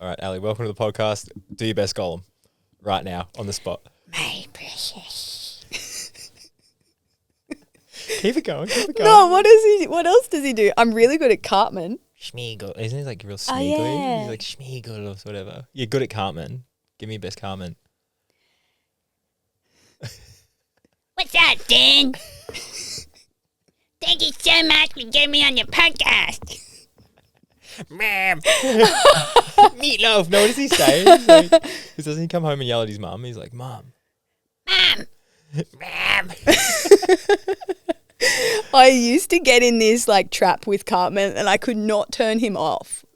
All right, Ali, welcome to the podcast. Do your best Gollum right now on the spot. My precious. Keep it going. No, what does he? What else does he do? I'm really good at Cartman. Schmeagol. Isn't he like real Oh, smeagly? yeah. He's like Schmeagol or whatever. You're good at Cartman. Give me your best Cartman. What's up, Dan? Thank you so much for getting me on your podcast. Ma'am. Meatloaf. No, what does he say? He's like, doesn't he come home and yell at his mum? He's like, Mum. Mom. Ma'am. I used to get in this like trap with Cartman, and I could not turn him off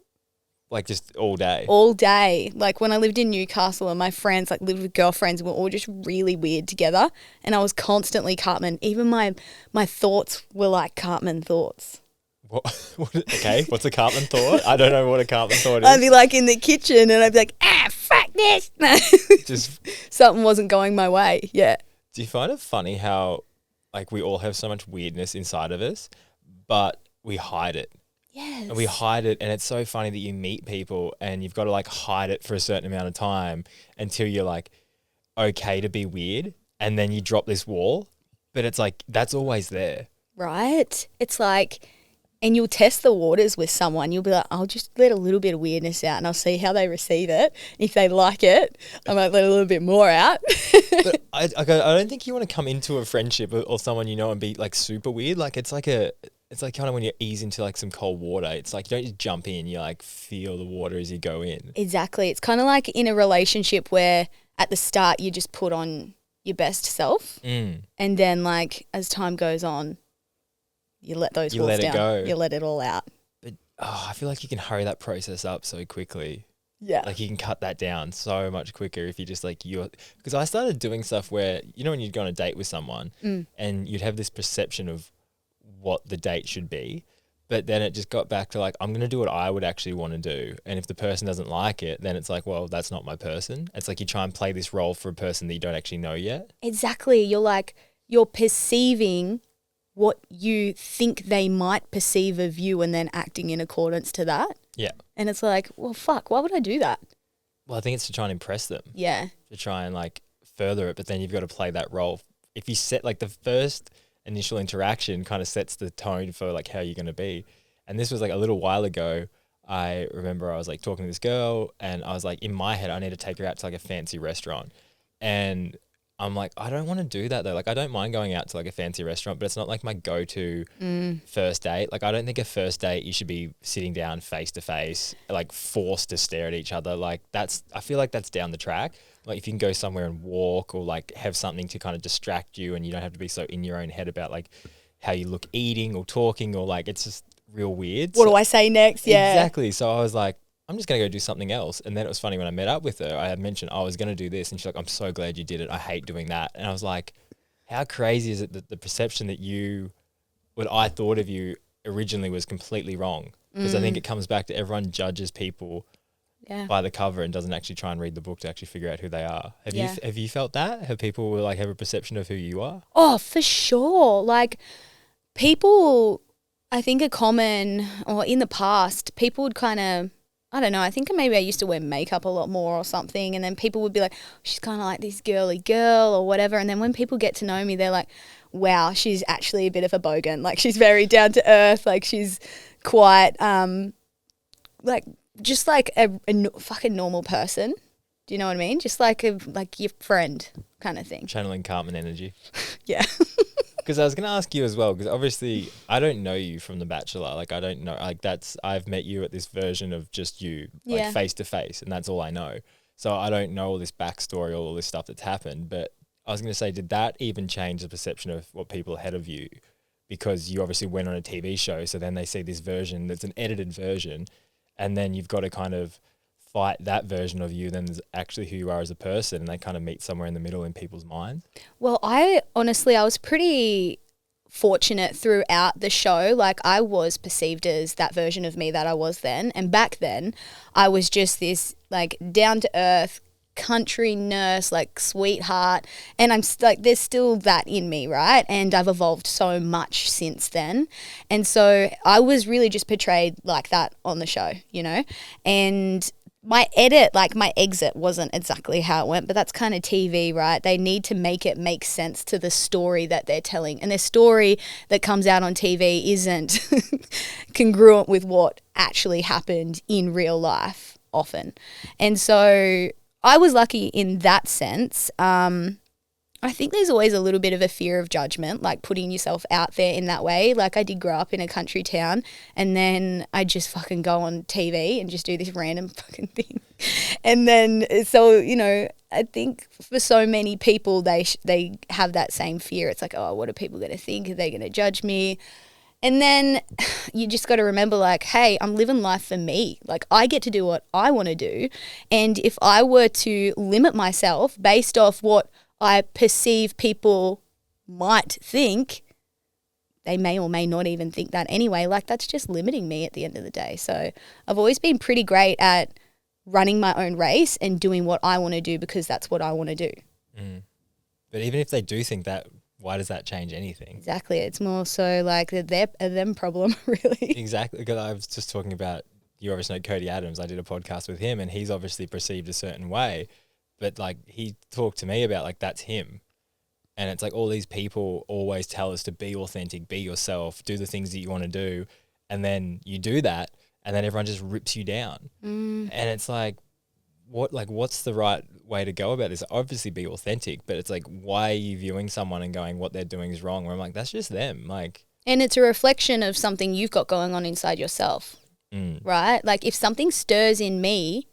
Like just all day. all day. Like when I lived in Newcastle, and my friends like lived with girlfriends, and we're all just really weird together. And I was constantly Cartman. Even my thoughts were like Cartman thoughts. What, okay, what's a Cartman thought? I don't know what a Cartman thought is. I'd be like in the kitchen, and I'd be like, fuck this. Just, Something wasn't going my way. Yeah. do you find it funny how like we all have so much weirdness inside of us, but we hide it? Yes. And we hide it, and it's so funny that you meet people and you've got to like hide it for a certain amount of time until you're like okay to be weird, and then you drop this wall, but it's like that's always there. Right? It's like, and you'll test the waters with someone. You'll be like, I'll just let a little bit of weirdness out and I'll see how they receive it. If they like it, I might let a little bit more out. But I don't think you want to come into a friendship or someone you know and be like super weird. Like it's like kind of when you ease into like some cold water. It's like you don't just jump in, you like feel the water as you go in. Exactly. It's kind of like in a relationship where at the start you just put on your best self, and then like as time goes on, you let those walls let it down. go. You let it all out. But I feel like you can hurry that process up so quickly. Yeah. Like you can cut that down so much quicker if you just like because I started doing stuff where, you know, when you'd go on a date with someone and you'd have this perception of what the date should be, but then it just got back to like, I'm going to do what I would actually want to do. And if the person doesn't like it, then it's like, well, that's not my person. It's like you try and play this role for a person that you don't actually know yet. Exactly. You're perceiving what you think they might perceive of you and then acting in accordance to that. Yeah. And it's like, well, fuck, why would I do that? Well, I think it's to try and impress them. Yeah. To try and like further it, but then you've got to play that role. If you set like the first initial interaction kind of sets the tone for like how you're going to be. And this was like a little while ago. I remember I was like talking to this girl and I was like, in my head, I need to take her out to like a fancy restaurant. And I'm like, I don't want to do that though. Like I don't mind going out to like a fancy restaurant, but it's not like my go-to first date. Like I don't think a first date you should be sitting down face to face, like forced to stare at each other. Like I feel like that's down the track. Like if you can go somewhere and walk or like have something to kind of distract you and you don't have to be so in your own head about like how you look eating or talking or like it's just real weird. What do I say next? Yeah. Exactly. So I was like, I'm just going to go do something else. And then it was funny when I met up with her, I had mentioned I was going to do this and she's like, I'm so glad you did it. I hate doing that. And I was like, how crazy is it that the perception that what I thought of you originally was completely wrong? Because I think it comes back to everyone judges people by the cover and doesn't actually try and read the book to actually figure out who they are. Have you felt that? Have people like have a perception of who you are? Oh, for sure. Like people, I think are common, or in the past, people would kind of, I don't know, I think maybe I used to wear makeup a lot more or something, and then people would be like, she's kind of like this girly girl or whatever, and then when people get to know me, they're like, wow, she's actually a bit of a bogan. Like she's very down to earth, like she's quite like just like a fucking normal person. Do you know what I mean? Just like your friend kind of thing. Channeling Cartman energy. Yeah. Because I was going to ask you as well, because obviously I don't know you from The Bachelor. Like I don't know, like I've met you at this version of just you, like face to face, and that's all I know. So I don't know all this backstory, all this stuff that's happened. But I was going to say, did that even change the perception of what people ahead of you? Because you obviously went on a TV show, so then they see this version that's an edited version, and then you've got to kind of fight that version of you, then there's actually who you are as a person, and they kind of meet somewhere in the middle in people's minds. Well, I was pretty fortunate throughout the show. Like I was perceived as that version of me that I was then. And back then I was just this like down to earth country nurse, like sweetheart. And I'm like, there's still that in me, right? And I've evolved so much since then. And so I was really just portrayed like that on the show, you know? And my edit, like my exit wasn't exactly how it went, but that's kind of TV, right? They need to make it make sense to the story that they're telling. And the story that comes out on TV isn't congruent with what actually happened in real life often. And so I was lucky in that sense. I think there's always a little bit of a fear of judgment, like putting yourself out there in that way. Like I did grow up in a country town and then I just fucking go on TV and just do this random fucking thing. And then, so, you know, I think for so many people, they have that same fear. It's like, oh, what are people going to think? Are they going to judge me? And then you just got to remember, like, hey, I'm living life for me. Like, I get to do what I want to do. And if I were to limit myself based off what I perceive people might think, they may or may not even think that anyway. Like, that's just limiting me at the end of the day. So I've always been pretty great at running my own race and doing what I want to do because that's what I want to do. But even if they do think that, why does that change anything? Exactly. It's more so like a them problem, really. Exactly. Because I was just talking about, you obviously know Cody Adams. I did a podcast with him and he's obviously perceived a certain way. But like he talked to me about like that's him. And it's like all these people always tell us to be authentic, be yourself, do the things that you want to do. And then you do that and then everyone just rips you down. And it's like, what's the right way to go about this? Obviously be authentic, but it's like, why are you viewing someone and going what they're doing is wrong? Where I'm like, that's just them. Like, and it's a reflection of something you've got going on inside yourself, right? Like if something stirs in me,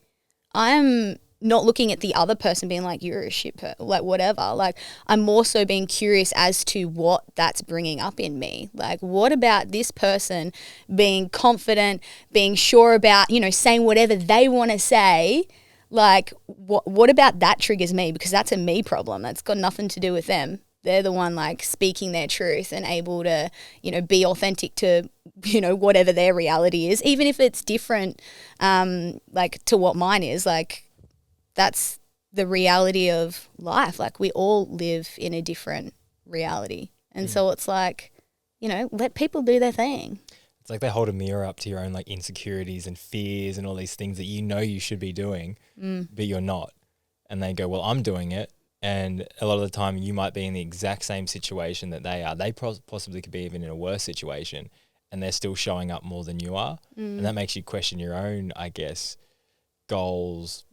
I'm not looking at the other person being like, you're a shit person, like whatever. Like I'm more so being curious as to what that's bringing up in me. Like what about this person being confident, being sure about, you know, saying whatever they want to say. Like what about that triggers me? Because that's a me problem. That's got nothing to do with them. They're the one like speaking their truth and able to, you know, be authentic to, you know, whatever their reality is, even if it's different, like to what mine is. Like, that's the reality of life. Like we all live in a different reality. And so it's like, you know, let people do their thing. it's like they hold a mirror up to your own like insecurities and fears and all these things that you know you should be doing, but you're not. And they go, well, I'm doing it. And a lot of the time you might be in the exact same situation that they are. They possibly could be even in a worse situation and they're still showing up more than you are. And that makes you question your own, I guess, goals,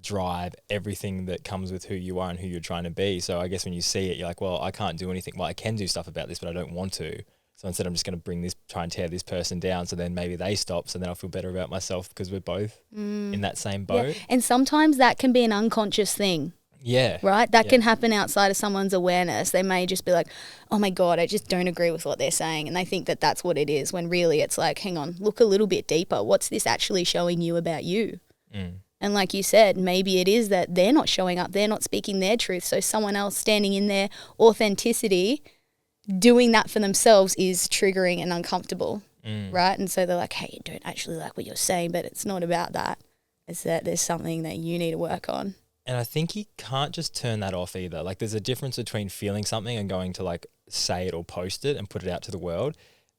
drive, everything that comes with who you are and who you're trying to be. So I guess when you see it, you're like, well, I can't do anything. Well, I can do stuff about this, but I don't want to. So instead, I'm just going to try and tear this person down. So then maybe they stop. So then I'll feel better about myself because we're both in that same boat. Yeah. And sometimes that can be an unconscious thing. Yeah. Right? That can happen outside of someone's awareness. They may just be like, oh my God, I just don't agree with what they're saying. And they think that that's what it is, when really it's like, hang on, look a little bit deeper. What's this actually showing you about you? And like you said, maybe it is that they're not showing up. They're not speaking their truth. So someone else standing in their authenticity, doing that for themselves is triggering and uncomfortable. Right? And so they're like, hey, I don't actually like what you're saying, but it's not about that. It's that there's something that you need to work on. And I think you can't just turn that off either. Like there's a difference between feeling something and going to like say it or post it and put it out to the world,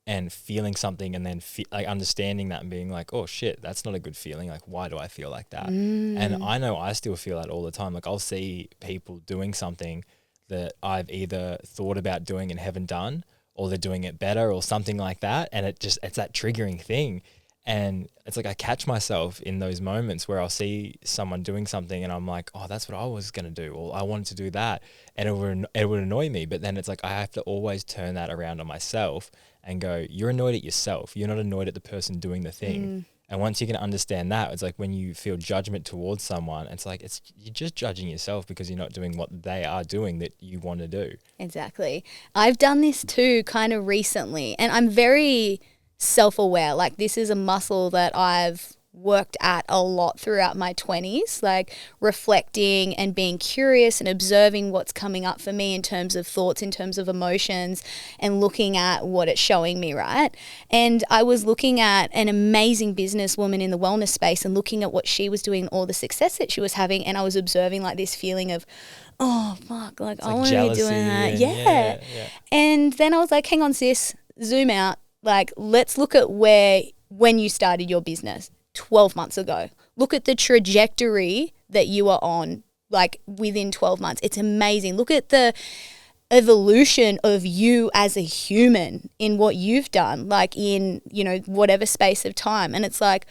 and feeling something and then like understanding that and being like, oh shit, that's not a good feeling. Like, why do I feel like that? And I know I still feel that all the time. Like I'll see people doing something that I've either thought about doing and haven't done, or they're doing it better or something like that. And it's that triggering thing. And it's like I catch myself in those moments where I'll see someone doing something and I'm like, oh, that's what I was going to do, or I wanted to do that. And it would annoy me. But then it's like I have to always turn that around on myself and go, you're annoyed at yourself. You're not annoyed at the person doing the thing. And once you can understand that, it's like when you feel judgment towards someone, it's like you're just judging yourself because you're not doing what they are doing that you want to do. Exactly. I've done this too kind of recently, and I'm very self-aware. Like this is a muscle that I've worked at a lot throughout my 20s, like reflecting and being curious and observing what's coming up for me in terms of thoughts, in terms of emotions, and looking at what it's showing me, right? And I was looking at an amazing businesswoman in the wellness space and looking at what she was doing, all the success that she was having, and I was observing like this feeling of, oh fuck, like I want to be doing that. Yeah. And then I was like, hang on sis, zoom out. Like, let's look at when you started your business 12 months ago. look at the trajectory that you are on, like within 12 months. It's amazing. Look at the evolution of you as a human in what you've done, like in, you know, whatever space of time. And it's like,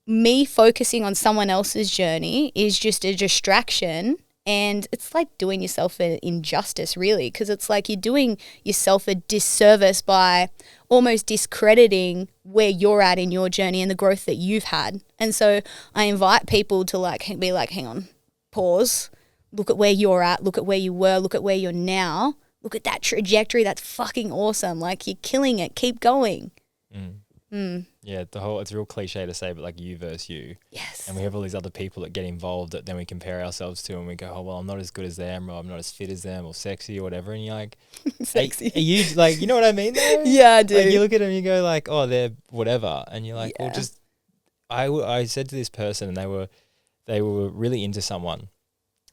me focusing on someone else's journey is just a distraction. And it's like doing yourself an injustice, really, because it's like you're doing yourself a disservice by almost discrediting where you're at in your journey and the growth that you've had. And so I invite people to like be like, hang on, pause, look at where you're at, look at where you were, look at where you're now, look at that trajectory. That's fucking awesome. Like, you're killing it. Keep going. Yeah, it's a real cliche to say, but like you versus you. Yes. And we have all these other people that get involved that then we compare ourselves to, and we go, oh, well, I'm not as good as them, or I'm not as fit as them, or sexy, or whatever. And you're like, Sexy. Are you like, you know what I mean though? Yeah, I do. Like, you look at them and you go like, oh, they're whatever. And you're like, Yeah. well, just, I said to this person, and they were really into someone,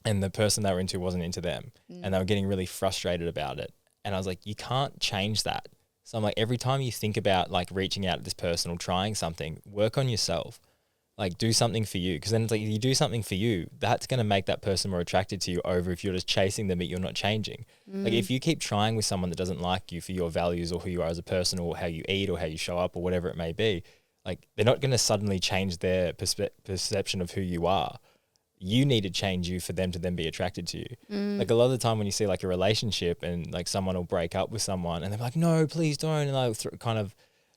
and the person they were into wasn't into them. And they were getting really frustrated about it. And I was like, you can't change that. So I'm like, every time you think about like reaching out to this person or trying something, work on yourself. Like, do something for you. Because then it's like, if you do something for you, that's going to make that person more attracted to you over if you're just chasing them but you're not changing. Like, if you keep trying with someone that doesn't like you for your values or who you are as a person or how you eat or how you show up or whatever it may be, like, they're not going to suddenly change their perception of who you are. You need to change you for them to then be attracted to you. Like, a lot of the time when you see like a relationship and like someone will break up with someone and they're like, no, please don't. And like kind of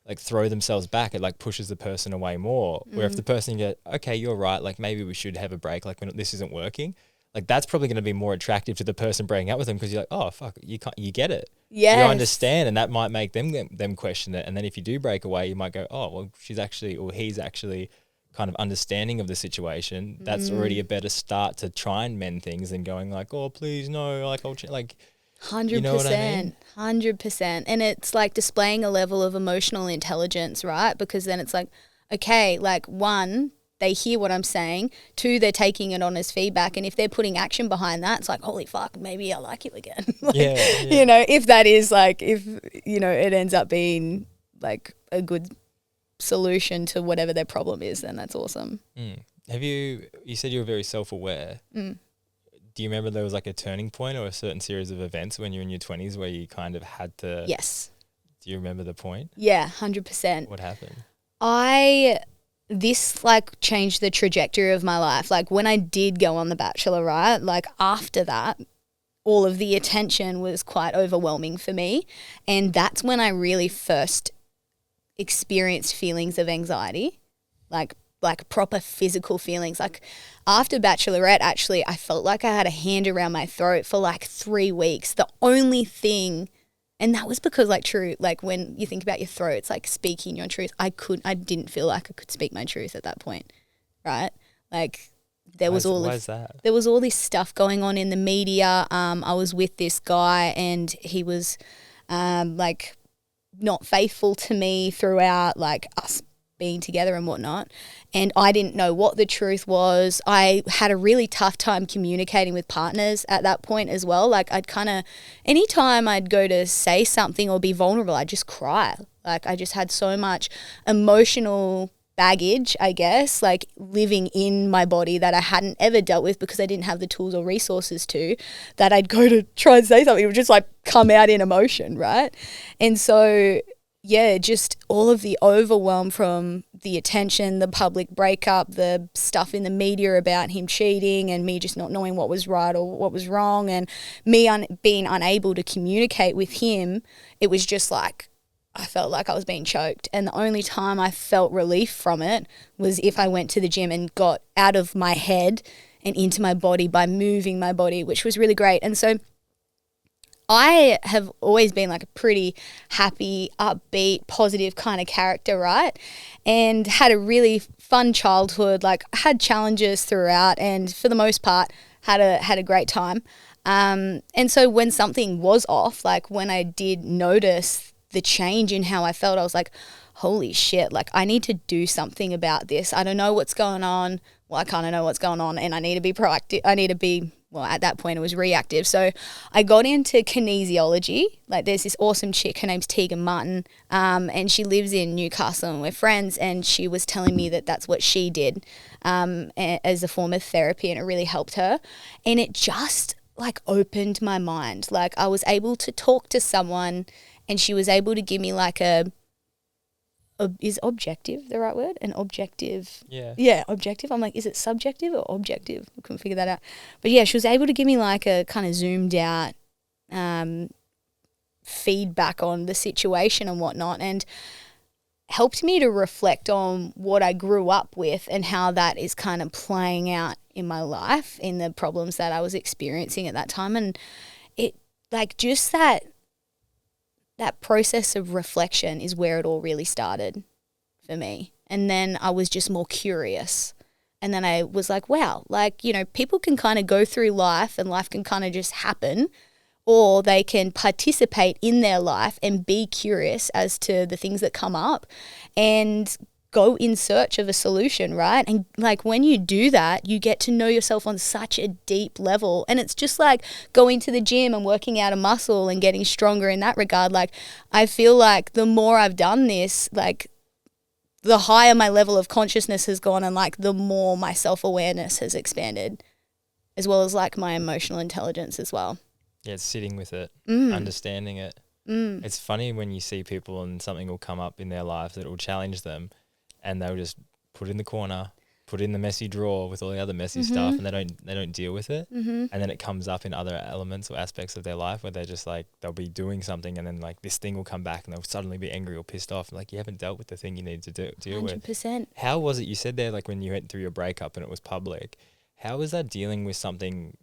like throw themselves back. It like pushes the person away more. Where if the person get, okay, you're right. Like, maybe we should have a break. Like, this isn't working. Like, that's probably going to be more attractive to the person breaking up with them, because you're like, oh fuck, you get it. Yes. You understand, and that might make them question it. And then if you do break away, you might go, oh well, she's actually, or he's actually kind of understanding of the situation. That's already a better start to try and mend things than going like, oh please no, like I'll like 100%, you know what I mean? 100%. And it's like displaying a level of emotional intelligence, right? Because then it's like, okay, like, one, they hear what I'm saying. Two, they're taking it on as feedback. And if they're putting action behind that, it's like, holy fuck, maybe I like you again. Like, yeah. you know, if that is like, if, you know, it ends up being like a good solution to whatever their problem is, then that's awesome. Have you said you were very self-aware. Do you remember there was like a turning point or a certain series of events when you're in your 20s where you kind of had to? Yes. Do you remember the point? Yeah, 100%. What happened? This like changed the trajectory of my life. Like, when I did go on The Bachelor, right? Like, after that, all of the attention was quite overwhelming for me. And that's when I really first experienced feelings of anxiety, like proper physical feelings. Like, after Bachelorette, actually, I felt like I had a hand around my throat for like 3 weeks. The only thing, and that was because like when you think about your throat, it's like speaking your truth. I didn't feel like I could speak my truth at that point, right? Like, there was all this stuff going on in the media. I was with this guy and he was like not faithful to me throughout, like us being together and whatnot. And I didn't know what the truth was. I had a really tough time communicating with partners at that point as well. Like, anytime I'd go to say something or be vulnerable, I'd just cry. Like, I just had so much emotional baggage, I guess, like living in my body that I hadn't ever dealt with because I didn't have the tools or resources to, that I'd go to try and say something, it would just like come out in emotion, right? And so, yeah, just all of the overwhelm from the attention, the public breakup, the stuff in the media about him cheating and me just not knowing what was right or what was wrong, and me being unable to communicate with him, it was just like, I felt like I was being choked. And the only time I felt relief from it was if I went to the gym and got out of my head and into my body by moving my body, which was really great. And so I have always been like a pretty happy, upbeat, positive kind of character, right? And had a really fun childhood, like had challenges throughout, and for the most part had a great time. And so when something was off, like when I did notice the change in how I felt, I was like, holy shit, like I need to do something about this. I don't know what's going on. Well, I kind of know what's going on, and I need to be proactive. I need to be well, at that point it was reactive. So I got into kinesiology. Like there's this awesome chick, her name's Tegan Martin, and she lives in Newcastle and we're friends, and she was telling me that that's what she did as a form of therapy, and it really helped her. And it just like opened my mind. Like I was able to talk to someone and she was able to give me like is objective the right word? An objective. Yeah, objective. I'm like, is it subjective or objective? I couldn't figure that out. But yeah, she was able to give me like a kind of zoomed out feedback on the situation and whatnot, and helped me to reflect on what I grew up with and how that is kind of playing out in my life, in the problems that I was experiencing at that time. And it like just that process of reflection is where it all really started for me. And then I was just more curious. And then I was like, wow, like, you know, people can kind of go through life and life can kind of just happen, or they can participate in their life and be curious as to the things that come up and go in search of a solution, right? And like when you do that, you get to know yourself on such a deep level. And it's just like going to the gym and working out a muscle and getting stronger in that regard. Like I feel like the more I've done this, like the higher my level of consciousness has gone, and like the more my self-awareness has expanded, as well as like my emotional intelligence as well. Yeah, it's sitting with it, understanding it. It's funny when you see people and something will come up in their life that will challenge them, and they'll just put it in the corner, put it in the messy drawer with all the other messy stuff, and they don't deal with it. And then it comes up in other elements or aspects of their life where they're just like, they'll be doing something and then like this thing will come back and they'll suddenly be angry or pissed off. Like you haven't dealt with the thing you need to deal 100%. with. How was it, you said there, like when you went through your breakup and it was public, how was that dealing with something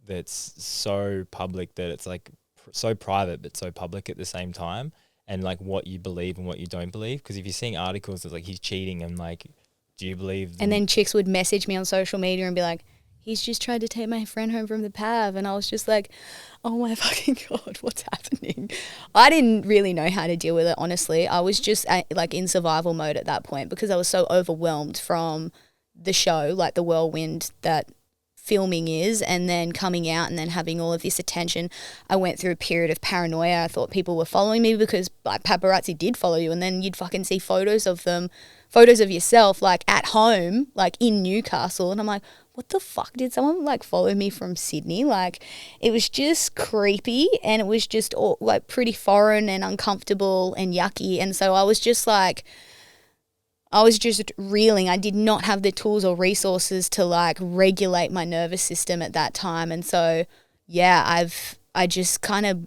that's so public that it's like so private but so public at the same time, and like what you believe and what you don't believe? Because if you're seeing articles that's like he's cheating and like, do you believe and then chicks would message me on social media and be like, he's just tried to take my friend home from the pav, and I was just like, oh my fucking God, what's happening? I didn't really know how to deal with it, honestly. I was just like in survival mode at that point because I was so overwhelmed from the show, like the whirlwind that filming is, and then coming out and then having all of this attention. I went through a period of paranoia. I thought people were following me because like paparazzi did follow you, and then you'd fucking see photos of yourself like at home, like in Newcastle, and I'm like, what the fuck, did someone like follow me from Sydney? Like it was just creepy, and it was just all, like pretty foreign and uncomfortable and yucky. And so I was just reeling. I did not have the tools or resources to like regulate my nervous system at that time. And so, yeah, I just kind of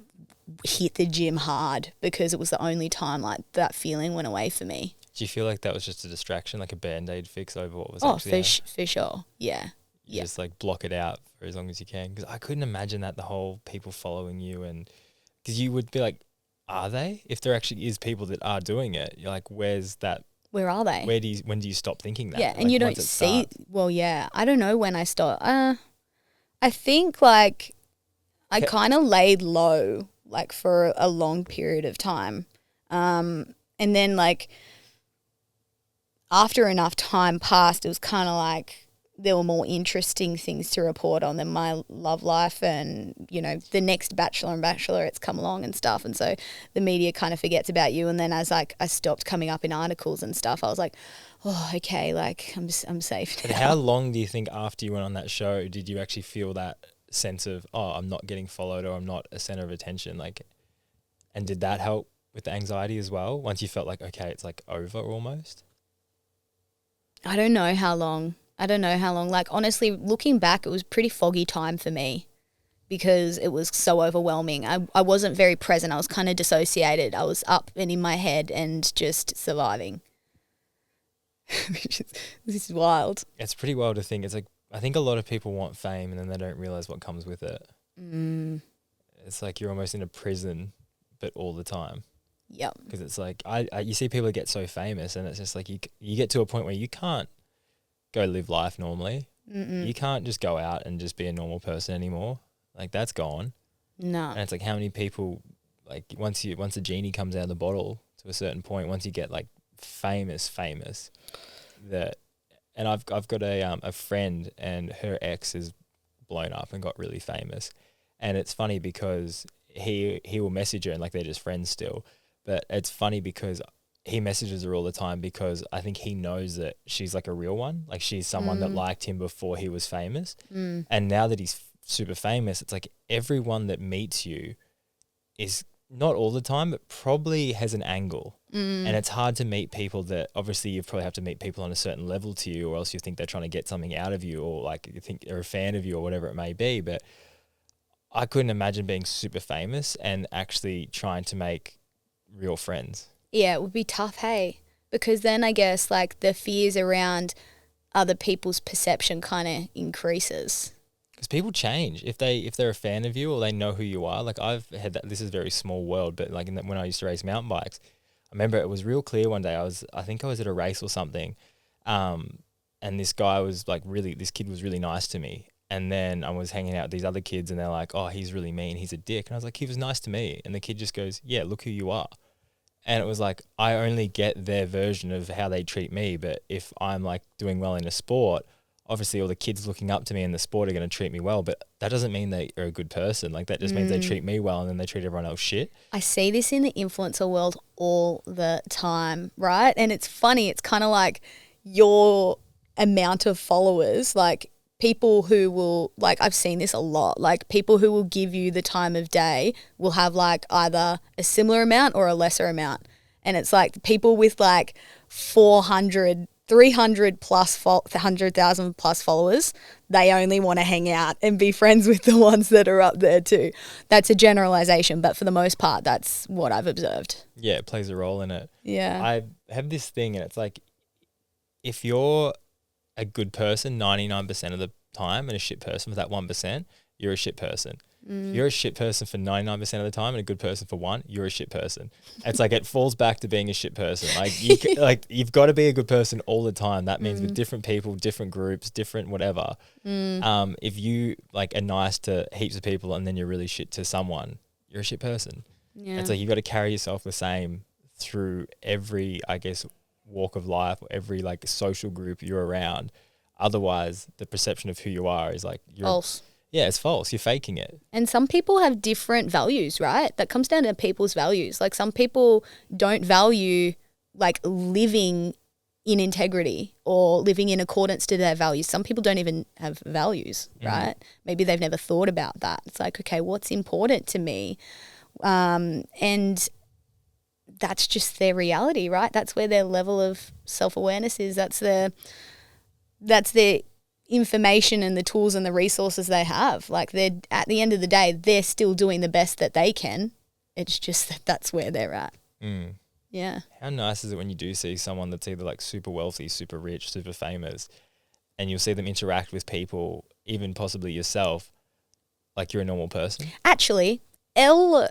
hit the gym hard because it was the only time like that feeling went away for me. Do you feel like that was just a distraction, like a Band-Aid fix over what was actually for sure. Yeah. You just like block it out for as long as you can. Because I couldn't imagine that, the whole people following you, and because you would be like, are they? If there actually is people that are doing it, you're like, where's that? Where are they? When do you stop thinking that? Yeah, like, and you don't see. Well, yeah, I don't know when I stopped. I think like I kind of laid low like for a long period of time, and then like after enough time passed, it was kind of like there were more interesting things to report on than my love life, and you know the next Bachelor and Bachelorette's come along and stuff, and so the media kind of forgets about you. And then as like I stopped coming up in articles and stuff, I was like, oh, okay, like I'm safe now. But how long do you think after you went on that show did you actually feel that sense of, oh, I'm not getting followed or I'm not a center of attention? Like, and did that help with the anxiety as well? Once you felt like, okay, it's like over almost. I don't know how long. Like, honestly, looking back, it was pretty foggy time for me because it was so overwhelming. I wasn't very present. I was kind of dissociated. I was up and in my head and just surviving. This is wild. It's pretty wild to think. It's like, I think a lot of people want fame and then they don't realize what comes with it. It's like you're almost in a prison, but all the time. Yep. Because it's like, you see people get so famous and it's just like you get to a point where you can't go live life normally. You can't just go out and just be a normal person anymore. Like that's gone. No. And it's like how many people, like once the genie comes out of the bottle to a certain point, once you get like famous, that, and I've got a friend and her ex is blown up and got really famous. And it's funny because he will message her and like they're just friends still. But it's funny because he messages her all the time because I think he knows that she's like a real one. Like she's someone that liked him before he was famous. And now that he's super famous, it's like everyone that meets you is not all the time, but probably has an angle. And it's hard to meet people that obviously you probably have to meet people on a certain level to you, or else you think they're trying to get something out of you, or like you think they're a fan of you or whatever it may be. But I couldn't imagine being super famous and actually trying to make real friends. Yeah, it would be tough, hey? Because then I guess like the fears around other people's perception kind of increases. Because people change if they're a fan of you or they know who you are. Like I've had that. This is a very small world, but like when I used to race mountain bikes, I remember it was real clear one day. I think I was at a race or something, and this guy was like this kid was really nice to me. And then I was hanging out with these other kids and they're like, oh, he's really mean, he's a dick. And I was like, he was nice to me. And the kid just goes, yeah, look who you are. And it was like, I only get their version of how they treat me. But if I'm like doing well in a sport, obviously all the kids looking up to me in the sport are going to treat me well. But that doesn't mean they are a good person. Like that just means they treat me well and then they treat everyone else shit. I see this in the influencer world all the time, right? And it's funny. It's kind of like your amount of followers, like people who will, like I've seen this a lot, like people who will give you the time of day will have like either a similar amount or a lesser amount. And it's like people with like 400, 300 plus, 100,000 plus followers, they only want to hang out and be friends with the ones that are up there too. That's a generalization, but for the most part, that's what I've observed. Yeah, it plays a role in it. Yeah. I have this thing and it's like, if you're a good person 99% of the time and a shit person for that 1%, you're a shit person. If you're a shit person for 99% of the time and a good person for 1%, you're a shit person. It's like it falls back to being a shit person. Like you've got to be a good person all the time. That means with different people, different groups, different whatever. If you like are nice to heaps of people and then you're really shit to someone, you're a shit person. Yeah. It's like you've got to carry yourself the same through every, I guess, walk of life or every like social group you're around. Otherwise, the perception of who you are is like you're false. Yeah, it's false. You're faking it. And some people have different values, right? That comes down to people's values. Like some people don't value like living in integrity or living in accordance to their values. Some people don't even have values, right? Maybe they've never thought about that. It's like, okay, what's important to me? And that's just their reality, right? That's where their level of self-awareness is. That's their information and the tools and the resources they have. Like they're, at the end of the day, they're still doing the best that they can. It's just that that's where they're at. Yeah. How nice is it when you do see someone that's either like super wealthy, super rich, super famous, and you'll see them interact with people, even possibly yourself, like you're a normal person? Actually, Elle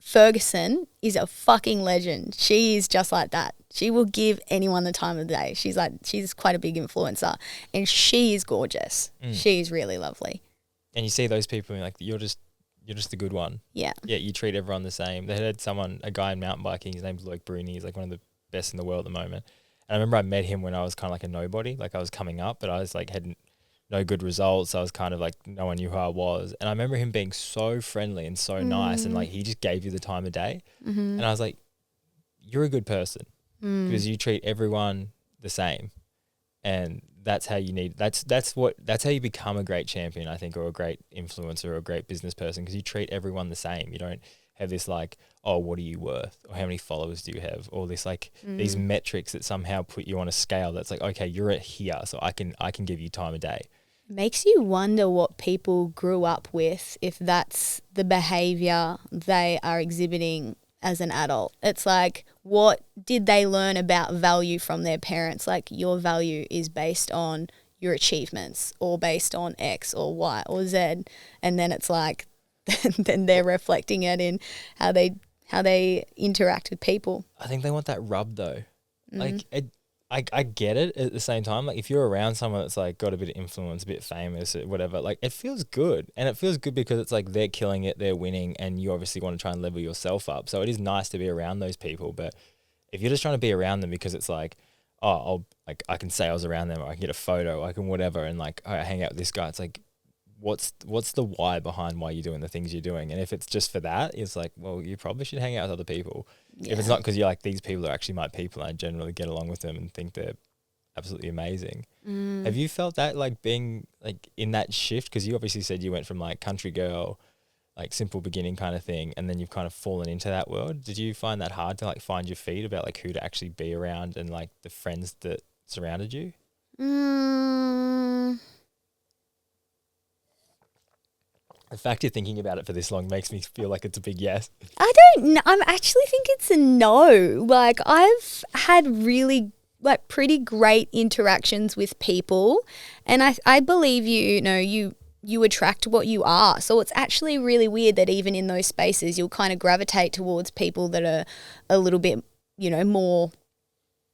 Ferguson is a fucking legend. She is just like that. She will give anyone the time of the day. She's quite a big influencer and she is gorgeous. She is really lovely. And you see those people and like you're just the good one. Yeah. Yeah, you treat everyone the same. They had a guy in mountain biking, his name's Luke Bruni, he's like one of the best in the world at the moment. And I remember I met him when I was kind of like a nobody, like I was coming up, but I was like had no good results. I was kind of like, no one knew who I was. And I remember him being so friendly and so nice and like he just gave you the time of day. And I was like, you're a good person because you treat everyone the same. And that's how you need, that's how you become a great champion, I think, or a great influencer or a great business person, because you treat everyone the same. You don't have this like, oh, what are you worth? Or how many followers do you have? Or this like these metrics that somehow put you on a scale that's like, okay, you're at here, so I can give you time of day. Makes you wonder what people grew up with if that's the behavior they are exhibiting as an adult. It's like, what did they learn about value from their parents? Like your value is based on your achievements or based on X or Y or Z. And then it's like, then they're reflecting it in how they interact with people. I think they want that rub though. Like I get it at the same time. Like if you're around someone that's like got a bit of influence, a bit famous, whatever, like it feels good. And it feels good because it's like they're killing it, they're winning, and you obviously want to try and level yourself up. So it is nice to be around those people. But if you're just trying to be around them because it's like, oh, I can say I was around them, or I can get a photo, I can whatever, and like I hang out with this guy, it's like what's the why behind why you're doing the things you're doing? And if it's just for that, it's like, well, you probably should hang out with other people. Yeah. If it's not because you're like, these people are actually my people, and I generally get along with them and think they're absolutely amazing. Have you felt that, like, being like in that shift? Because you obviously said you went from like country girl, like simple beginning kind of thing, and then you've kind of fallen into that world. Did you find that hard to like find your feet about like who to actually be around and like the friends that surrounded you? The fact you're thinking about it for this long makes me feel like it's a big yes. I don't know. I actually think it's a no. Like, I've had really, like, pretty great interactions with people, and I believe you attract what you are. So it's actually really weird that even in those spaces, you'll kind of gravitate towards people that are a little bit, more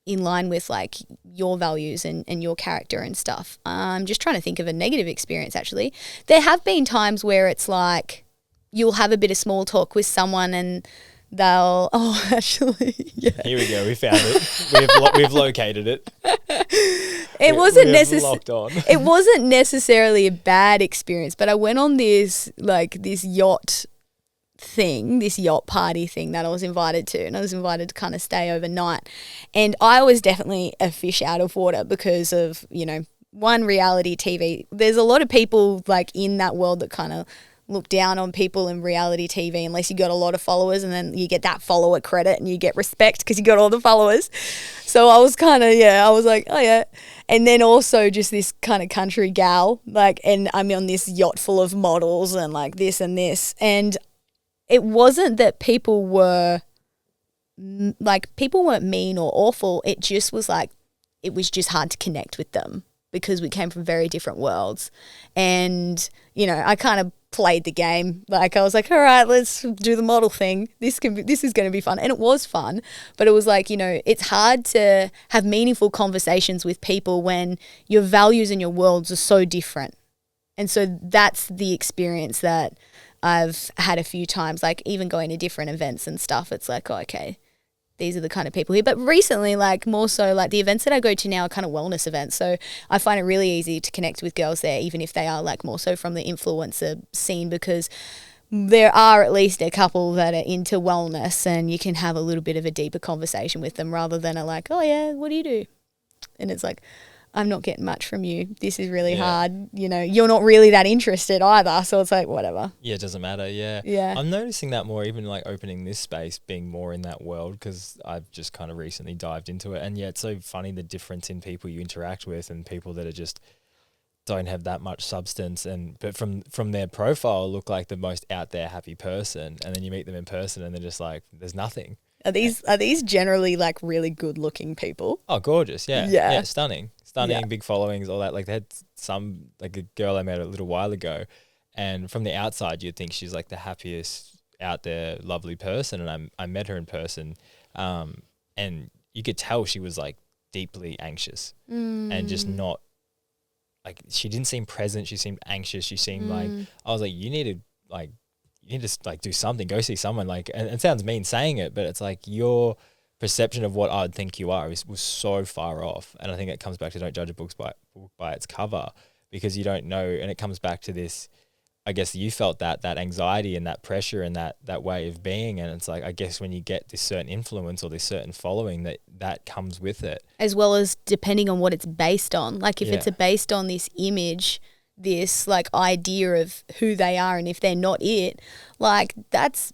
in line with like your values and your character and stuff. I'm just trying to think of a negative experience, actually. There have been times where it's like you'll have a bit of small talk with someone and they'll, actually, yeah. Here we go. We found it. We've located it. It It wasn't necessarily a bad experience, but I went on this yacht party thing that I was invited to, and I was invited to kind of stay overnight. And I was definitely a fish out of water because of, one, reality TV. There's a lot of people like in that world that kind of look down on people in reality TV unless you got a lot of followers, and then you get that follower credit and you get respect because you got all the followers. So I was kind of, I was like, oh yeah. And then also just this kind of country gal, like, and I'm on this yacht full of models and like this and this. And it wasn't that people weren't mean or awful. It just was like, it was just hard to connect with them because we came from very different worlds. And, I kind of played the game. Like, I was like, all right, let's do the model thing. This is going to be fun. And it was fun, but it was like, it's hard to have meaningful conversations with people when your values and your worlds are so different. And so that's the experience that I've had a few times, like even going to different events and stuff. It's like, oh, okay, these are the kind of people here. But recently, like more so, like the events that I go to now are kind of wellness events. So I find it really easy to connect with girls there, even if they are like more so from the influencer scene, because there are at least a couple that are into wellness and you can have a little bit of a deeper conversation with them rather than a like, oh yeah, what do you do? And it's like, I'm not getting much from you. This is really hard. You're not really that interested either. So it's like, whatever. Yeah, it doesn't matter. Yeah. Yeah. I'm noticing that more, even like opening this space, being more in that world, because I've just kind of recently dived into it. And yeah, it's so funny the difference in people you interact with and people that are just don't have that much substance, but from their profile look like the most out there happy person, and then you meet them in person and they're just like, there's nothing. Are these generally like really good looking people? Oh, gorgeous. Yeah. Yeah. Stunning, big followings, all that. Like they had some, like a girl I met a little while ago, and from the outside you'd think she's like the happiest out there, lovely person. And I met her in person, and you could tell she was like deeply anxious and just not, like, she didn't seem present. She seemed anxious. She seemed like, I was like, you need to do something, go see someone. Like, and it sounds mean saying it, but it's like your perception of what I'd think you are was so far off. And I think it comes back to don't judge a book by its cover, because you don't know. And it comes back to this, I guess you felt that anxiety and that pressure and that way of being. And it's like, I guess when you get this certain influence or this certain following, that comes with it. As well as depending on what it's based on. Like if it's based on this image, this like idea of who they are, and if they're not it, like that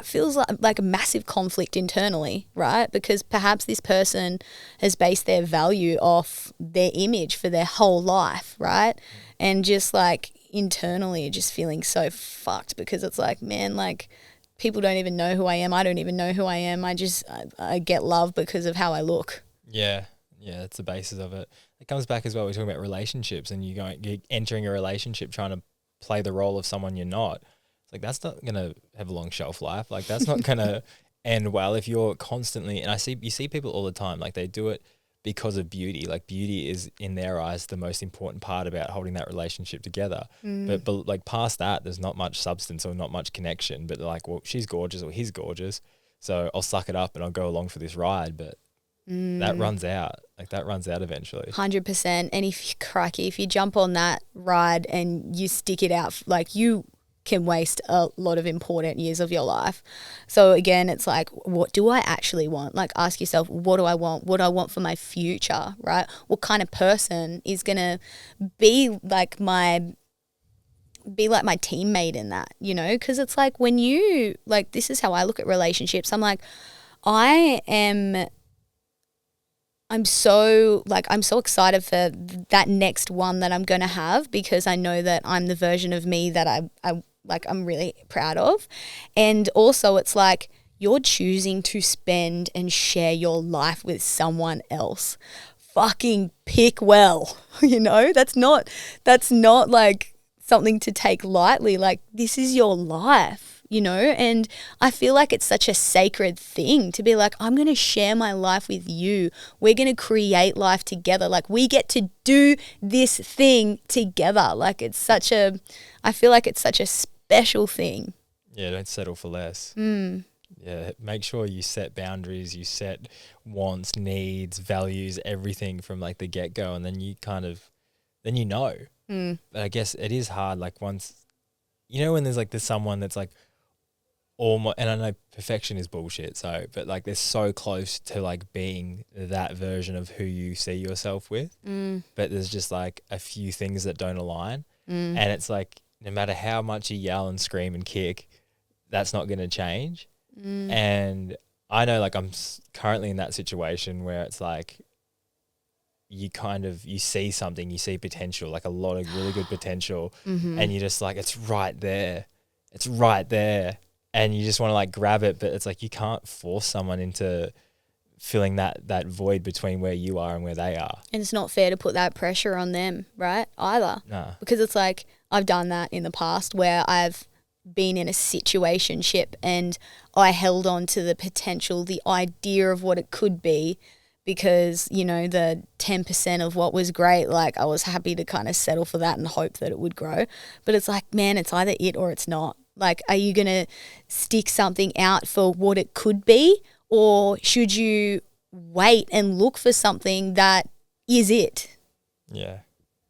feels like a massive conflict internally, right? Because perhaps this person has based their value off their image for their whole life, right? And just like internally just feeling so fucked, because it's like, man, like people don't even know who I am. I don't even know who I am. I get love because of how I look. Yeah, that's the basis of it. It comes back as well. We're talking about relationships, and you're entering a relationship trying to play the role of someone you're not. It's like, that's not gonna have a long shelf life. Like that's not gonna end well if you're constantly. And you see people all the time, like they do it because of beauty. Like beauty is in their eyes the most important part about holding that relationship together. But like past that, there's not much substance or not much connection. But they're like, well, she's gorgeous or he's gorgeous, so I'll suck it up and I'll go along for this ride. But that runs out. Like that runs out eventually. 100%. And if you jump on that ride and you stick it out, like you can waste a lot of important years of your life. So again, it's like, what do I actually want? Like ask yourself, what do I want? What do I want for my future, right? What kind of person is going to be like my teammate in that, you know? Because it's like when you, like, this is how I look at relationships. I'm like, I'm so excited for that next one that I'm going to have, because I know that I'm the version of me that I'm really proud of. And also it's like you're choosing to spend and share your life with someone else. Fucking pick well, you know? That's not like something to take lightly. Like this is your life, you know? And I feel like it's such a sacred thing to be like, I'm going to share my life with you. We're going to create life together. Like we get to do this thing together. Like I feel like it's such a special thing. Yeah, don't settle for less. Yeah, make sure you set boundaries, you set wants, needs, values, everything from like the get-go, and then you know. But I guess it is hard, like once, you know, when there's someone that's like almost, and I know perfection is bullshit, so, but like they're so close to like being that version of who you see yourself with, but there's just like a few things that don't align, and it's like no matter how much you yell and scream and kick, that's not going to change. And I know like I'm currently in that situation where it's like you see something, you see potential, like a lot of really good potential, and you're just like, it's right there, and you just want to like grab it, but it's like you can't force someone into filling that void between where you are and where they are. And it's not fair to put that pressure on them, right? Either. Nah. Because it's like I've done that in the past where I've been in a situationship and I held on to the potential, the idea of what it could be, because, you know, the 10% of what was great, like I was happy to kind of settle for that and hope that it would grow. But it's like, man, it's either it or it's not. Like, are you going to stick something out for what it could be, or should you wait and look for something that is it? Yeah.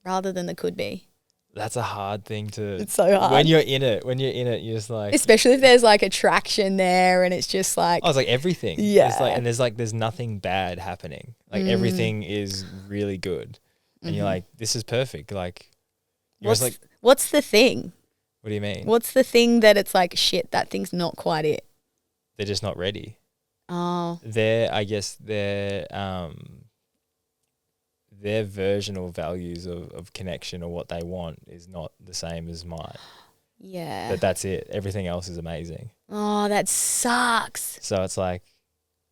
Rather than the could be. That's a hard thing to. It's so hard. When you're in it, you're just like. Especially if there's like attraction there, and it's just like. Oh, it's like everything. Yeah. It's like, there's nothing bad happening. Like everything is really good, and you're like, this is perfect. Like, what's the thing? What do you mean? What's the thing that it's like, shit, that thing's not quite it? They're just not ready. Oh. Their version or values of connection or what they want is not the same as mine. Yeah. But that's it. Everything else is amazing. Oh, that sucks. So it's like,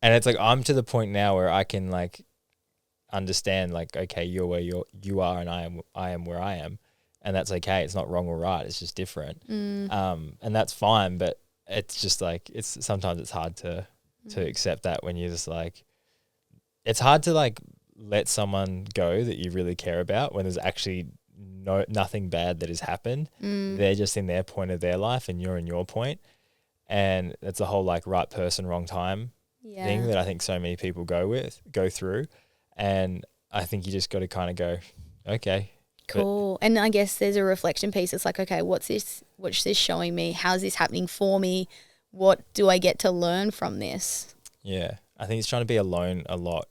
and it's like I'm to the point now where I can like understand like, okay, you're where you are and I am where I am. And that's okay. It's not wrong or right. It's just different. And that's fine. But it's just like, sometimes it's hard to accept that when you're just like, it's hard to like let someone go that you really care about when there's actually nothing bad that has happened. They're just in their point of their life and you're in your point. And it's a whole like right person, wrong time thing that I think so many people go through. And I think you just got to kind of go, okay. Cool. And I guess there's a reflection piece. It's like, okay, what's this showing me? How's this happening for me? What do I get to learn from this? Yeah. I think it's trying to be alone a lot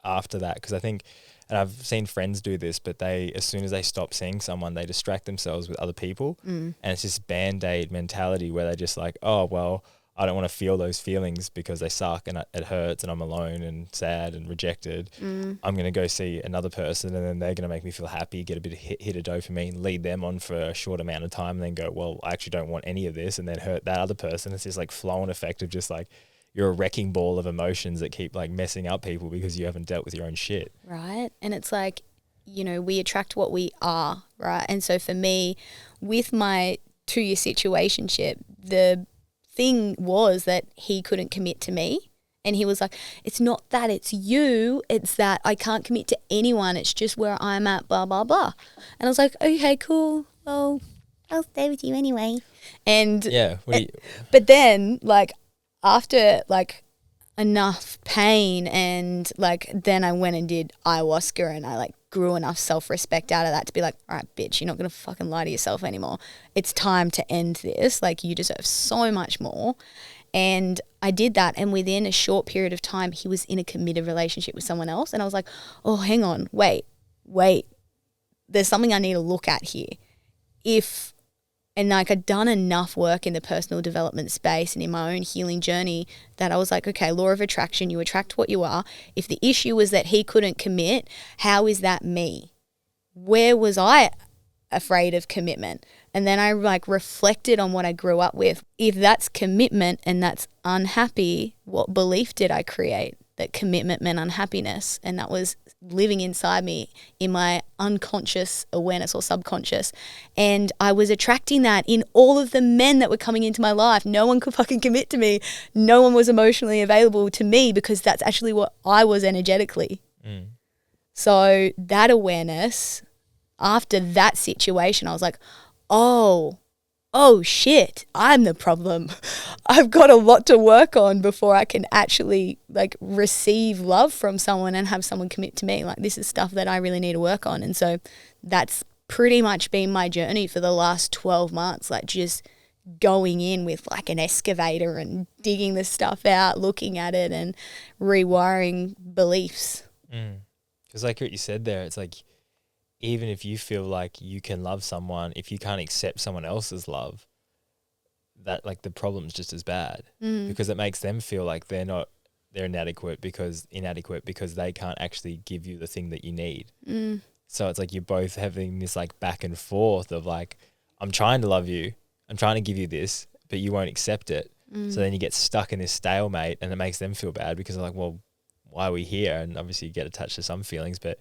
after that, because I think, and I've seen friends do this, but as soon as they stop seeing someone, they distract themselves with other people. And it's this Band-Aid mentality where they're just like, oh, well, I don't want to feel those feelings because they suck and it hurts and I'm alone and sad and rejected. I'm going to go see another person and then they're going to make me feel happy, get a bit of hit of dopamine, lead them on for a short amount of time and then go, well, I actually don't want any of this, and then hurt that other person. It's this like flow and effect of just like you're a wrecking ball of emotions that keep like messing up people because you haven't dealt with your own shit. Right. And it's like, you know, we attract what we are, right? And so for me, with my 2-year situationship, the thing was that he couldn't commit to me, and he was like, it's not that it's you, it's that I can't commit to anyone, it's just where I'm at, blah blah blah. And I was like, okay, cool, well, I'll stay with you anyway. And yeah, but then like after like enough pain, and like then I went and did ayahuasca, and I like grew enough self-respect out of that to be like, all right, bitch, you're not gonna fucking lie to yourself anymore. It's time to end this. Like, you deserve so much more. And I did that, and within a short period of time he was in a committed relationship with someone else, and I was like, oh, hang on, wait, there's something I need to look at here. And like, I'd done enough work in the personal development space and in my own healing journey that I was like, okay, law of attraction, you attract what you are. If the issue was that he couldn't commit, how is that me? Where was I afraid of commitment? And then I like reflected on what I grew up with. If that's commitment and that's unhappy, what belief did I create that commitment meant unhappiness? And that was living inside me in my unconscious awareness or subconscious. And I was attracting that in all of the men that were coming into my life. No one could fucking commit to me. No one was emotionally available to me, because that's actually what I was energetically. So that awareness, after that situation, I was like, oh shit, I'm the problem. I've got a lot to work on before I can actually like receive love from someone and have someone commit to me. Like, this is stuff that I really need to work on. And so that's pretty much been my journey for the last 12 months, like just going in with like an excavator and digging this stuff out, looking at it and rewiring beliefs. Because like what you said there, it's like, even if you feel like you can love someone, if you can't accept someone else's love, that like the problem's just as bad, because it makes them feel like they're inadequate because they can't actually give you the thing that you need. So it's like you're both having this like back and forth of like, I'm trying to love you, I'm trying to give you this, but you won't accept it. So then you get stuck in this stalemate, and it makes them feel bad because they're like, well, why are we here? And obviously you get attached to some feelings, but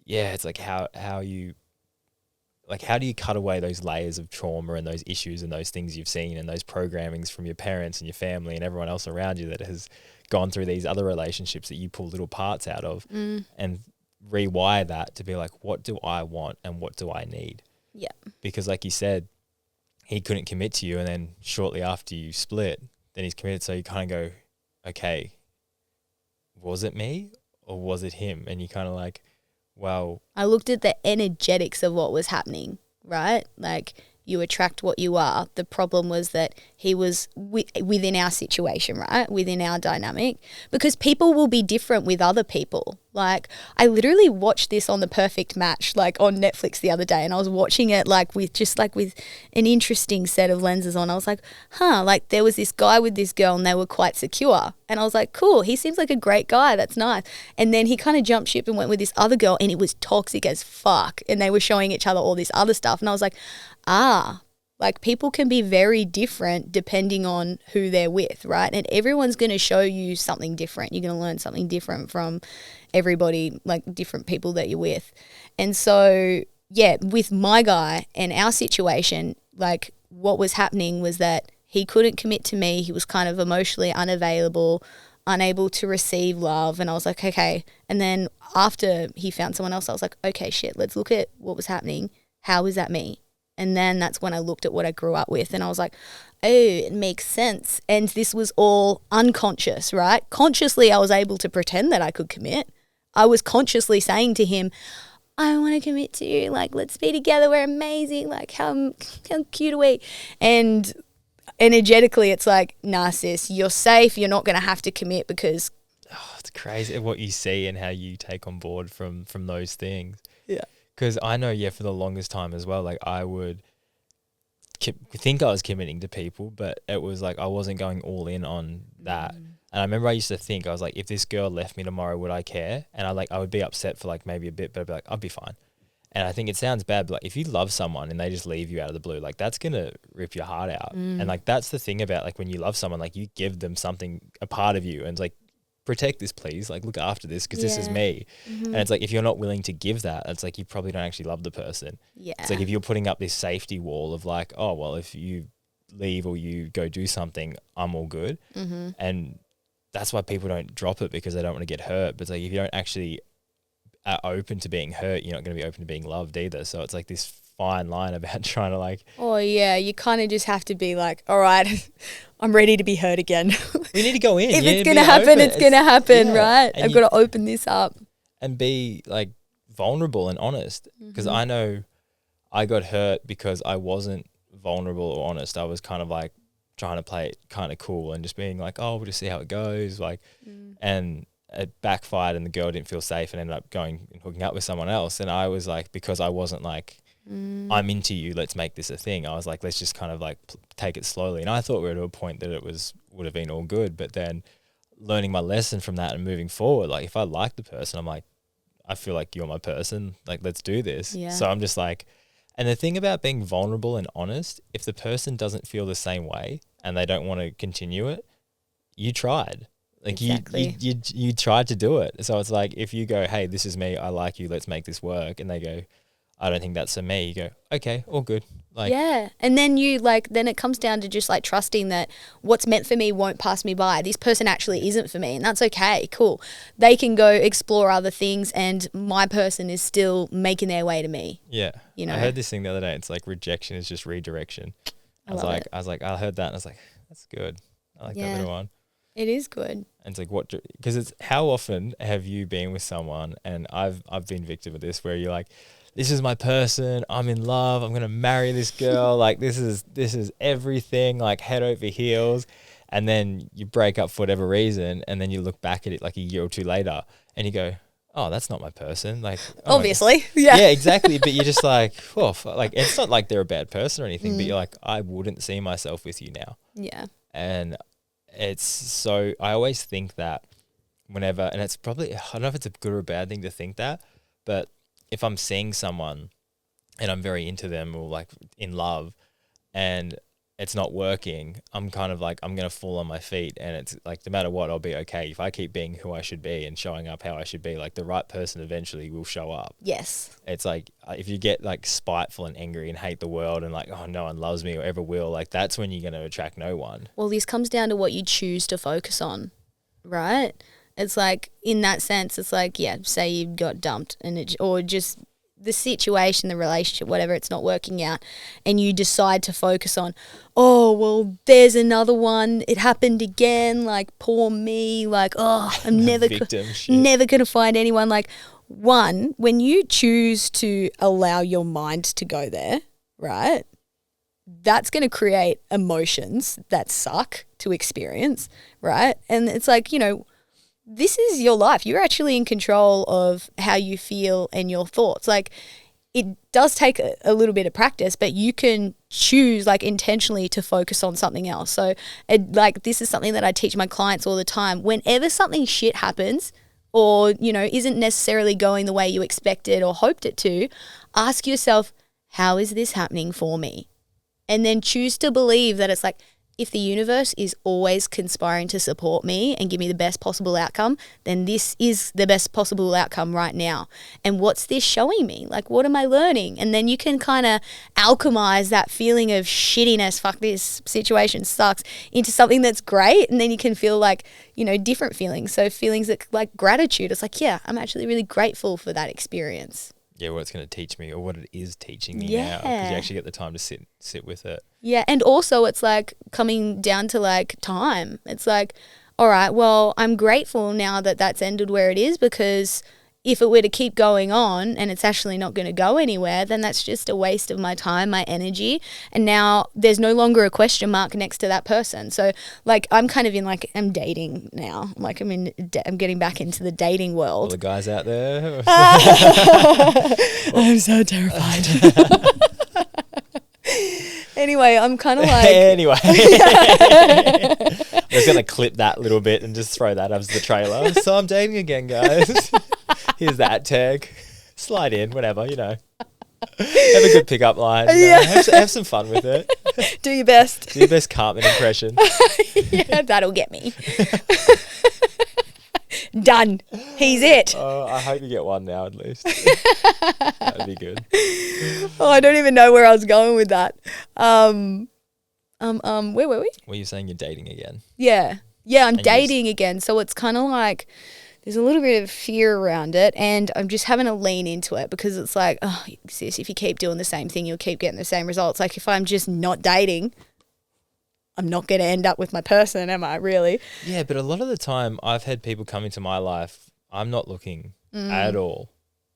yeah, it's like how do you cut away those layers of trauma and those issues and those things you've seen and those programmings from your parents and your family and everyone else around you that has gone through these other relationships that you pull little parts out of, and rewire that to be like, what do I want and what do I need? Yeah. Because like you said, he couldn't commit to you, and then shortly after you split, then he's committed. So you kind of go, okay, was it me or was it him? And you kind of like, well, I looked at the energetics of what was happening, right? Like, you attract what you are. The problem was that he was within our situation, right? Within our dynamic, because people will be different with other people. Like, I literally watched this on The Perfect Match, like on Netflix the other day, and I was watching it like with an interesting set of lenses on. I was like, like there was this guy with this girl and they were quite secure. And I was like, cool, he seems like a great guy. That's nice. And then he kind of jumped ship and went with this other girl, and it was toxic as fuck. And they were showing each other all this other stuff. And I was like, like people can be very different depending on who they're with, right? And everyone's going to show you something different. You're going to learn something different from everybody, like different people that you're with. And so, yeah, with my guy and our situation, like what was happening was that he couldn't commit to me. He was kind of emotionally unavailable, unable to receive love. And I was like, okay. And then after he found someone else, I was like, okay, shit, let's look at what was happening. How is that me? And then that's when I looked at what I grew up with, and I was like, oh, it makes sense. And this was all unconscious, right? Consciously, I was able to pretend that I could commit. I was consciously saying to him, I want to commit to you. Like, let's be together. We're amazing. Like, how cute are we? And energetically, it's like, nah, sis, you're safe. You're not going to have to commit because... Oh, it's crazy what you see and how you take on board from those things. Yeah. Because I know, for the longest time as well, like I would think I was committing to people, but it was like I wasn't going all in on that. And I remember I used to think, I was like, if this girl left me tomorrow, would I care? And I would be upset for like maybe a bit, but I'd be like, I'd be fine. And I think it sounds bad, but like if you love someone and they just leave you out of the blue, like that's going to rip your heart out. And like that's the thing about like when you love someone, like you give them something, a part of you, and it's like, protect this, please. Like, look after this because this is me. And it's like, if you're not willing to give that, it's like you probably don't actually love the person. Yeah. It's like if you're putting up this safety wall of like, oh, well, if you leave or you go do something, I'm all good. And that's why people don't drop it, because they don't want to get hurt. But it's like, if you don't actually are open to being hurt, you're not going to be open to being loved either. So it's like this fine line about trying to like. Oh yeah, you kind of just have to be like, all right, I'm ready to be hurt again. We need to go in. If You it's need to gonna be happen, open. it's gonna happen, right? And I've got to open this up. and be like vulnerable and honest. Because Mm-hmm. I know I got hurt because I wasn't vulnerable or honest. I was kind of like trying to play it kind of cool and just being like, oh, we'll just see how it goes. Like, and it backfired and the girl didn't feel safe and ended up going and hooking up with someone else. And I was like, because I wasn't like, I'm into you, let's make this a thing. I was like, let's just kind of like take it slowly. And I thought we were to a point that would have been all good. But then learning my lesson from that and moving forward, like if I like the person, I'm like, I feel like you're my person. Like, let's do this. Yeah. So I'm just like, and the thing about being vulnerable and honest, if the person doesn't feel the same way and they don't want to continue it, you tried. Like Exactly. you tried to do it. So it's like, if you go, hey, this is me, I like you, let's make this work. And they go, I don't think that's for me. You go, okay, all good. Like, yeah. And then then it comes down to just like trusting that what's meant for me won't pass me by. This person actually isn't for me, and that's okay. Cool. They can go explore other things and my person is still making their way to me. yeah. You know? I heard this thing the other day. It's like rejection is just redirection. I was love like, it. I heard that and I was like, that's good. I like that Yeah. little one. It is good. And it's like, because it's how often have you been with someone, and I've been victim of this, where you're like, this is my person, I'm in love, I'm gonna marry this girl, like this is everything, like head over heels, and then you break up for whatever reason, and then you look back at it like a year or two later, and you go, oh, that's not my person, like Obviously. Yeah. yeah, exactly. But you're just like, oh, like it's not like they're a bad person or anything, but you're like, I wouldn't see myself with you now. Yeah. And it's so, I always think that whenever, and it's probably, I don't know if it's a good or a bad thing to think that, but if I'm seeing someone and I'm very into them or like in love and it's not working, I'm kind of like, I'm going to fall on my feet, and it's like, no matter what, I'll be okay. If I keep being who I should be and showing up how I should be, like the right person eventually will show up. Yes. It's like, if you get like spiteful and angry and hate the world and like, oh, no one loves me or ever will, like that's when you're going to attract no one. Well, this comes down to what you choose to focus on, right? It's like, in that sense, it's like, yeah, say you got dumped or just the situation, the relationship, whatever, it's not working out, and you decide to focus on, oh, well, there's another one, it happened again, like, poor me, like, oh, I'm never going to find anyone. Like, one, when you choose to allow your mind to go there, right, that's going to create emotions that suck to experience, right? And it's like, you know, this is your life. You're actually in control of how you feel and your thoughts. Like, it does take a little bit of practice, but you can choose like intentionally to focus on something else. So like, this is something that I teach my clients all the time. Whenever something shit happens or, you know, isn't necessarily going the way you expected or hoped it to, ask yourself, how is this happening for me? And then choose to believe that it's like, if the universe is always conspiring to support me and give me the best possible outcome, then this is the best possible outcome right now. And what's this showing me? Like, what am I learning? And then you can kind of alchemize that feeling of shittiness, fuck, this situation sucks, into something that's great. And then you can feel like, you know, different feelings. So feelings that like gratitude. It's like, yeah, I'm actually really grateful for that experience. Yeah, what it's going to teach me or what it is teaching me Yeah. now, because you actually get the time to sit with it. Yeah, and also it's like coming down to like time. It's like, all right, well, I'm grateful now that that's ended where it is, because if it were to keep going on and it's actually not going to go anywhere, then that's just a waste of my time, my energy. And now there's no longer a question mark next to that person. So like, I'm kind of in like, I'm dating now. Like I'm getting back into the dating All world. the guys out there. I'm so terrified. Anyway, I'm kind of like... Anyway. I'm just going to clip that little bit and just throw that as the trailer. So I'm dating again, guys. Here's that tag. Slide in, whatever, you know. Have a good pickup line. You know. Have some fun with it. Do your best. Do your best Cartman impression. Yeah, that'll get me. Done. He's it. I hope you get one now at least. That'd be good. Oh, I don't even know where I was going with that. Where were we? Were you saying you're dating again? Yeah, I'm And dating again. So it's kind of like there's a little bit of fear around it, and I'm just having to lean into it because it's like, oh, sis, if you keep doing the same thing, you'll keep getting the same results. Like if I'm just not dating, I'm not going to end up with my person, am I, really? Yeah, but a lot of the time I've had people come into my life, I'm not looking at all.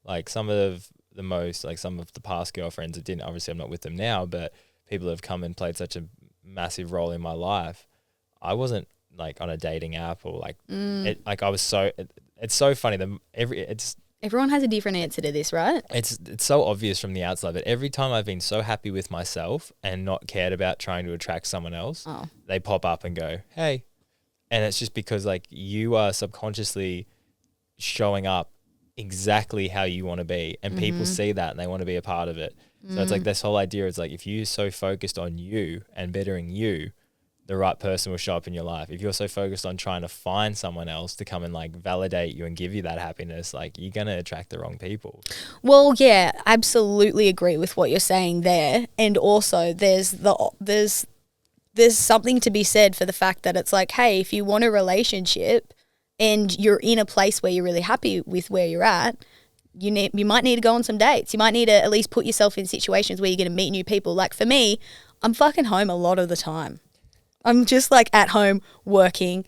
Like some of the past girlfriends that didn't, obviously I'm not with them now, but people have come and played such a massive role in my life. I wasn't like on a dating app or like, it's so funny. Everyone has a different answer to this, right? It's so obvious from the outside, but every time I've been so happy with myself and not cared about trying to attract someone else, they pop up and go, hey. And it's just because like you are subconsciously showing up exactly how you want to be, and people see that and they want to be a part of it. So it's like this whole idea is like if you're so focused on you and bettering you, the right person will show up in your life. If you're so focused on trying to find someone else to come and like validate you and give you that happiness, like you're going to attract the wrong people. Well, yeah, absolutely agree with what you're saying there. And also there's something to be said for the fact that it's like, hey, if you want a relationship and you're in a place where you're really happy with where you're at, you might need to go on some dates. You might need to at least put yourself in situations where you're going to meet new people. Like for me, I'm fucking home a lot of the time. I'm just like at home working,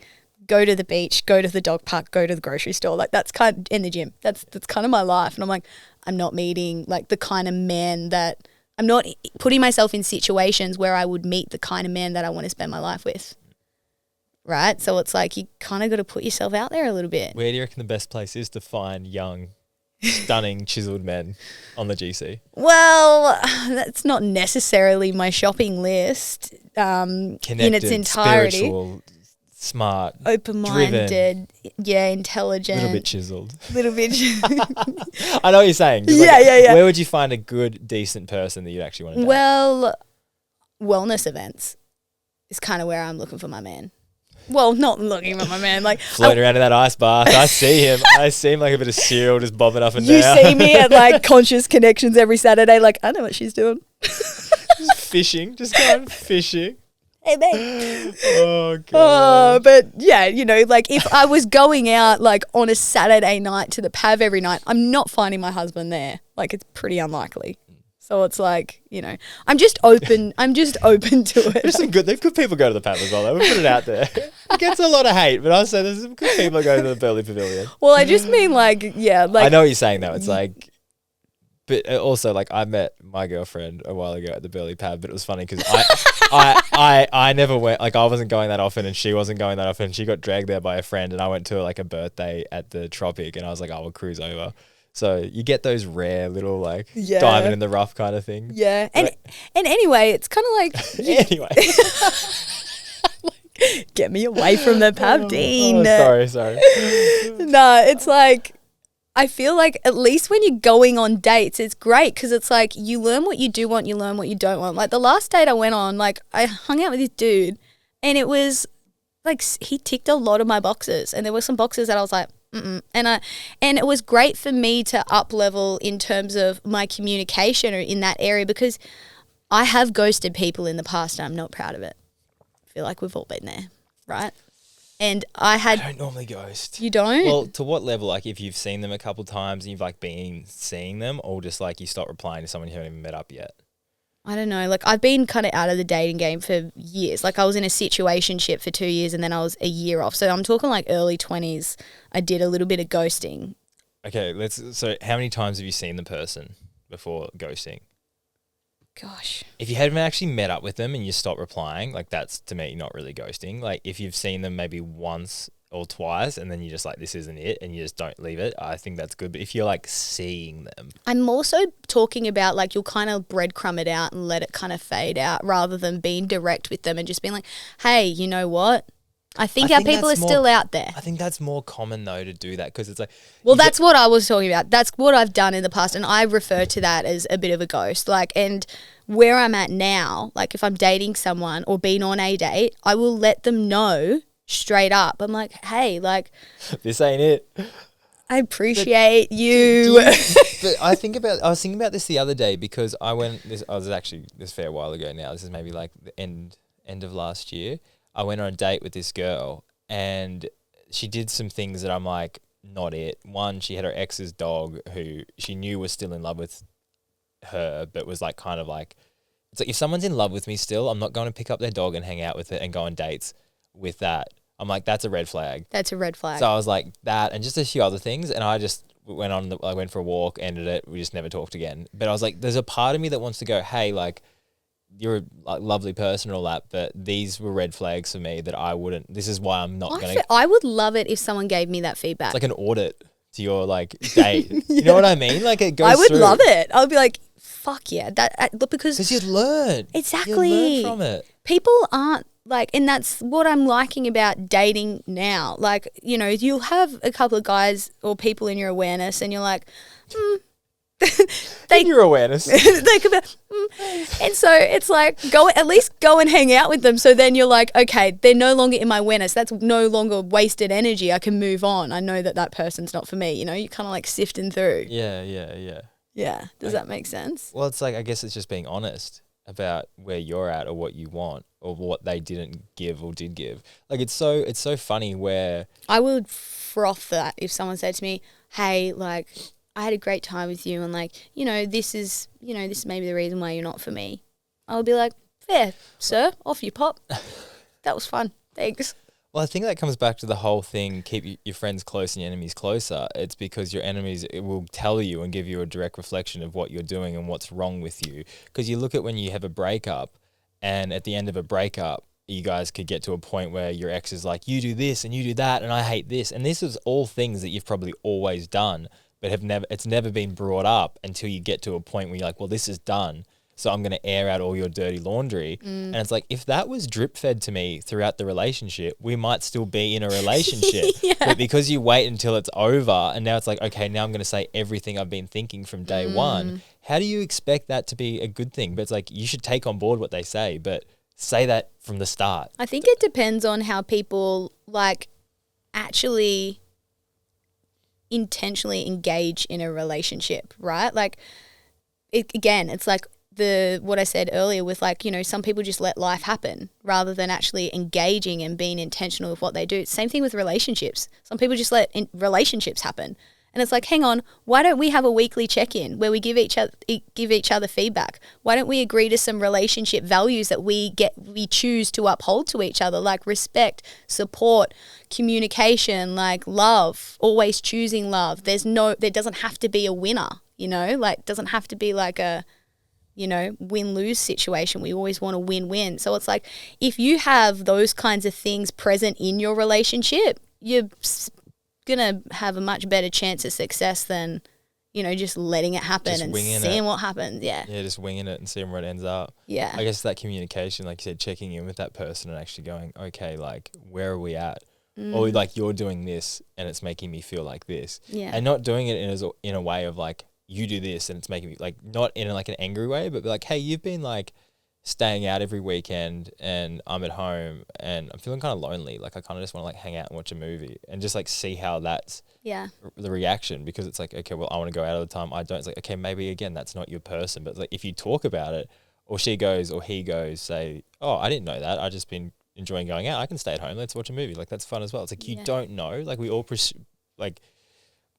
go to the beach, go to the dog park, go to the grocery store. Like that's kind of in the gym. That's kind of my life. And I'm like, I'm not meeting like the kind of man that I'm not putting myself in situations where I would meet the kind of man that I want to spend my life with. Right? So it's like you kind of got to put yourself out there a little bit. Where do you reckon the best place is to find young, stunning, chiseled men on the GC? Well, that's not necessarily my shopping list Connected, in its entirety. Spiritual, smart, open-minded, driven, intelligent. A little bit chiseled. Little bit. I know what you're saying. Yeah. Where would you find a good, decent person that you'd actually want to date? Well, wellness events is kind of where I'm looking for my man. Well, not looking for my man. Like floating around in that ice bath. I see him. I see him like a bit of cereal just bobbing up and down. You see me at like Conscious Connections every Saturday. Like, I know what she's doing. Just fishing. Just going fishing. Hey, mate. Oh, God. But yeah, like if I was going out like on a Saturday night to the PAV every night, I'm not finding my husband there. Like it's pretty unlikely. So it's like, I'm just open. I'm just open to it. There's some good people go to the PAV as well, though. We'll put it out there. It gets a lot of hate, but I'll say there's some good people that go to the Burley Pavilion. Well, I just mean like, yeah. Like I know what you're saying, though. It's like, but also like I met my girlfriend a while ago at the Burley Pub, but it was funny because I never went, like I wasn't going that often and she wasn't going that often. She got dragged there by a friend and I went to like a birthday at the Tropic and I was like, we'll cruise over. So you get those rare little like diamond in the rough kind of thing. Yeah. And anyway, it's kind of like. Anyway. Get me away from the pub, Dean. Sorry. No, it's like, I feel like at least when you're going on dates, it's great because it's like you learn what you do want, you learn what you don't want. Like the last date I went on, like I hung out with this dude and it was like he ticked a lot of my boxes and there were some boxes that I was like, and it was great for me to up level in terms of my communication or in that area because I have ghosted people in the past and I'm not proud of it. I feel like we've all been there, right? And I don't normally ghost. You don't? Well, to what level? Like if you've seen them a couple times and you've like been seeing them, or just like you stop replying to someone you haven't even met up yet? I don't know. Like I've been kind of out of the dating game for years. Like I was in a situationship for 2 years and then I was a year off. So I'm talking like early 20s. I did a little bit of ghosting. Okay, so how many times have you seen the person before ghosting? Gosh. If you haven't actually met up with them and you stop replying, like that's to me not really ghosting. Like if you've seen them maybe once or twice and then you're just like, this isn't it, and you just don't leave it, I think that's good. But if you're like seeing them. I'm also talking about like you'll kind of breadcrumb it out and let it kind of fade out rather than being direct with them and just being like, hey, you know what? I think our people are still out there. I think that's more common though to do that because it's like. Well, that's what I was talking about. That's what I've done in the past, and I refer to that as a bit of a ghost. Like, and where I'm at now, like if I'm dating someone or being on a date, I will let them know straight up. I'm like, hey, like. This ain't it. I appreciate you. But I was thinking about this the other day because I was actually this fair while ago now. This is maybe like the end of last year. I went on a date with this girl and she did some things that I'm like, not it. One, she had her ex's dog who she knew was still in love with her, but was like kind of like, it's like if someone's in love with me still, I'm not going to pick up their dog and hang out with it and go on dates with that. I'm like, that's a red flag. That's a red flag. So I was like that and just a few other things, and I just I went for a walk, ended it, we just never talked again. But I was like, there's a part of me that wants to go, hey, like, you're a lovely person and all that, but these were red flags for me that I wouldn't. This is why I'm not going to. I would love it if someone gave me that feedback. It's like an audit to your like date. You know what I mean? Like it goes. I would through. love it. I would be like, fuck yeah, because you'd learn exactly you'd learn from it. People aren't like, and that's what I'm liking about dating now. Like, you know, you'll have a couple of guys or people in your awareness, and you're like, in your awareness. they could be, and so it's like at least go and hang out with them. So then you're like, okay, they're no longer in my awareness. That's no longer wasted energy. I can move on. I know that person's not for me. You know, you're kind of like sifting through. Yeah. Does that make sense? Well, it's like, I guess it's just being honest about where you're at or what you want or what they didn't give or did give. Like it's so funny where I would froth that if someone said to me, hey, like, I had a great time with you, and like, this is maybe the reason why you're not for me. I would be like, fair, sir, off you pop. That was fun. Thanks. Well, I think that comes back to the whole thing, keep your friends close and your enemies closer. It's because your enemies, it will tell you and give you a direct reflection of what you're doing and what's wrong with you. Because you look at when you have a breakup, and at the end of a breakup, you guys could get to a point where your ex is like, you do this and you do that and I hate this. And this is all things that you've probably always done, but it's never been brought up until you get to a point where you're like, well, this is done, so I'm going to air out all your dirty laundry. And it's like, if that was drip fed to me throughout the relationship, we might still be in a relationship. But because you wait until it's over and now it's like, okay, now I'm going to say everything I've been thinking from day one, how do you expect that to be a good thing? But it's like, you should take on board what they say, but say that from the start. I think it depends on how people like actually intentionally engage in a relationship, right? Like it's like what I said earlier with like, some people just let life happen rather than actually engaging and being intentional with what they do. Same thing with relationships. Some people just let relationships happen. And it's like, hang on, why don't we have a weekly check-in where we give each other feedback? Why don't we agree to some relationship values that we choose to uphold to each other, like respect, support, communication, like love, always choosing love. There doesn't have to be a winner, like doesn't have to be like a, win-lose situation. We always want a win-win. So it's like, if you have those kinds of things present in your relationship, you're gonna have a much better chance of success than just letting it happen and seeing what happens. Just winging it and seeing where it ends up. I guess that communication, like you said, checking in with that person and actually going, okay, like, where are we at? Or like, you're doing this and it's making me feel like this, and not doing it in a way of like, you do this and it's making me like, not in like an angry way, but like, hey, you've been like staying out every weekend and I'm at home and I'm feeling kind of lonely. Like I kind of just want to like hang out and watch a movie and just like see how that's the reaction, because it's like, okay, well, I want to go out all the time. I don't. It's like, okay, maybe again, that's not your person. But like, if you talk about it, or she goes or he goes, say, oh, I didn't know that. I just been enjoying going out. I can stay at home. Let's watch a movie. Like that's fun as well. It's like, you don't know. Like we all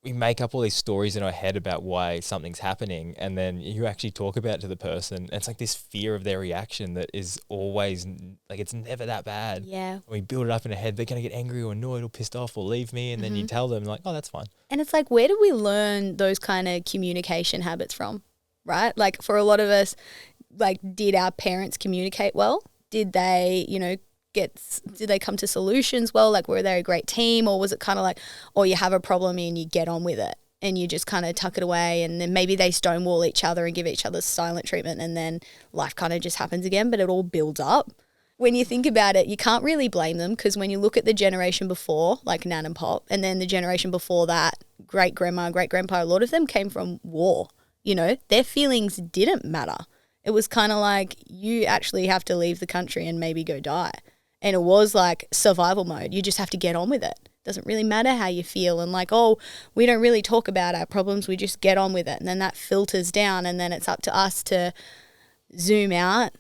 we make up all these stories in our head about why something's happening, and then you actually talk about it to the person, and it's like this fear of their reaction that is always like, it's never that bad. We build it up in our head, they're going to get angry or annoyed or pissed off or leave me, and then you tell them like, oh, that's fine. And it's like, where do we learn those kind of communication habits from, right? Like for a lot of us, like, did our parents communicate well? Did they, did they come to solutions well? Like, were they a great team, or was it kind of like, oh, you have a problem and you get on with it and you just kind of tuck it away, and then maybe they stonewall each other and give each other silent treatment, and then life kind of just happens again, but it all builds up. When you think about it, you can't really blame them, because when you look at the generation before, like Nan and Pop, and then the generation before that, great-grandma, great-grandpa, a lot of them came from war. Their feelings didn't matter. It was kind of like, you actually have to leave the country and maybe go die. And it was like survival mode. You just have to get on with it. Doesn't really matter how you feel. And like, oh, we don't really talk about our problems. We just get on with it. And then that filters down, and then it's up to us to zoom out,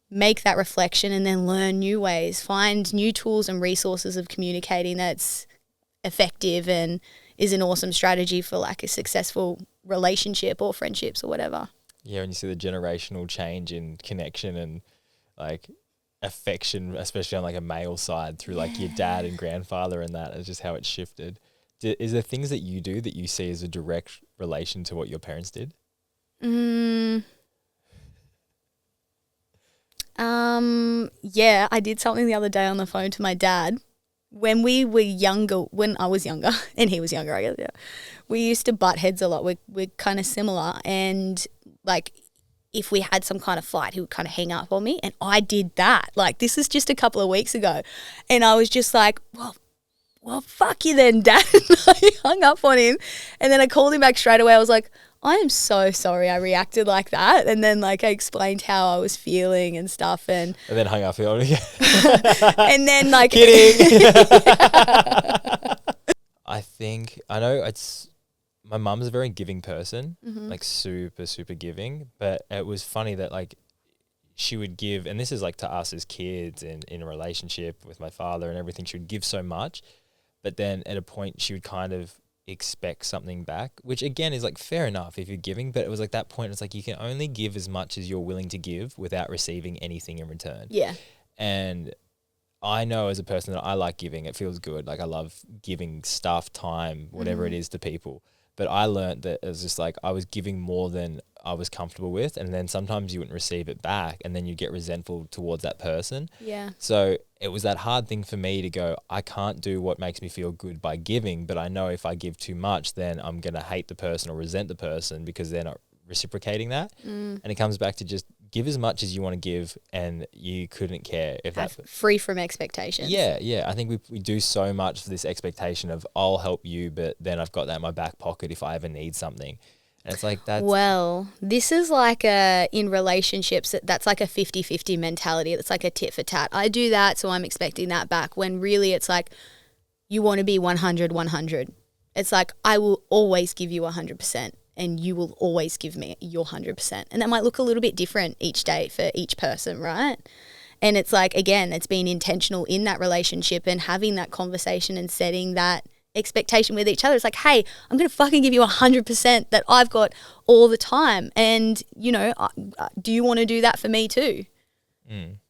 make that reflection, and then learn new ways, find new tools and resources of communicating that's effective and is an awesome strategy for like a successful relationship or friendships or whatever. Yeah, when you see the generational change in connection and like affection, especially on like a male side through like your dad and grandfather and that, it's just how it's shifted. Is there things that you do that you see as a direct relation to what your parents did? Yeah, I did something the other day on the phone to my dad. When we were younger, when I was younger and he was younger, I guess, yeah, we used to butt heads a lot. We're kind of similar, and like if we had some kind of fight, he would kind of hang up on me, and I did that. Like this is just a couple of weeks ago, and I was just like, well, fuck you then, Dad. I hung up on him, and then I called him back straight away. I was like, I am so sorry I reacted like that. And then like I explained how I was feeling and stuff, and then hung up on again. and then like kidding. I think I know it's my mum's a very giving person, like super, super giving. But it was funny that like she would give, and this is like to us as kids and in a relationship with my father and everything, she would give so much. But then at a point she would kind of expect something back, which again is like fair enough if you're giving, but it was like that point, it's like you can only give as much as you're willing to give without receiving anything in return. Yeah. And I know as a person that I like giving, it feels good. Like I love giving stuff, time, whatever it is to people. But I learned that it was just like I was giving more than I was comfortable with, and then sometimes you wouldn't receive it back, and then you get resentful towards that person. Yeah. So it was that hard thing for me to go, I can't do what makes me feel good by giving, but I know if I give too much, then I'm going to hate the person or resent the person because they're not reciprocating that. And it comes back to just give as much as you want to give, and you couldn't care if that's free from expectations. Yeah. I think we do so much for this expectation of I'll help you, but then I've got that in my back pocket if I ever need something. And it's like that. Well, this is like in relationships, that's like a 50-50 mentality. It's like a tit for tat. I do that, so I'm expecting that back, when really it's like you want to be 100. It's like I will always give you 100%. And you will always give me your 100%. And that might look a little bit different each day for each person, right? And it's like, again, it's being intentional in that relationship and having that conversation and setting that expectation with each other. It's like, hey, I'm going to fucking give you 100% that I've got all the time. And, you know, do you want to do that for me too?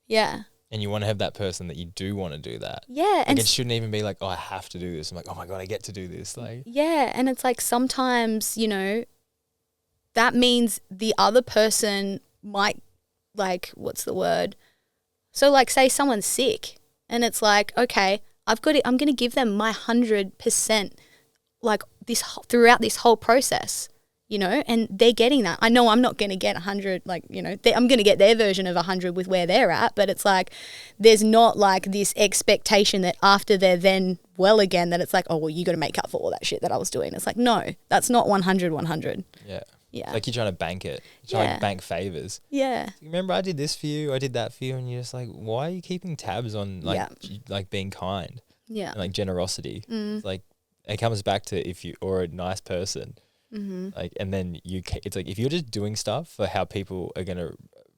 Yeah. And you want to have that person that you do want to do that. Yeah. Like and it shouldn't even be like, oh, I have to do this. I'm like, oh my God, I get to do this. Like, yeah. And it's like sometimes, you know, that means the other person might, like, what's the word? So like say someone's sick and it's like, okay, I'm going to give them my 100% like throughout this whole process, you know, and they're getting that. I know I'm not going to get 100, like, you know, I'm going to get their version of 100 with where they're at, but it's like there's not like this expectation that after they're then well again that it's like, oh, well, you got to make up for all that shit that I was doing. It's like, no, that's not 100. yeah. Yeah. Like you're trying to bank it. You're trying to bank favors. Yeah. Remember I did this for you, I did that for you, and you're just like, why are you keeping tabs on like like being kind? Yeah. And like generosity. It's like it comes back to if you or a nice person. Like, and then it's like if you're just doing stuff for how people are gonna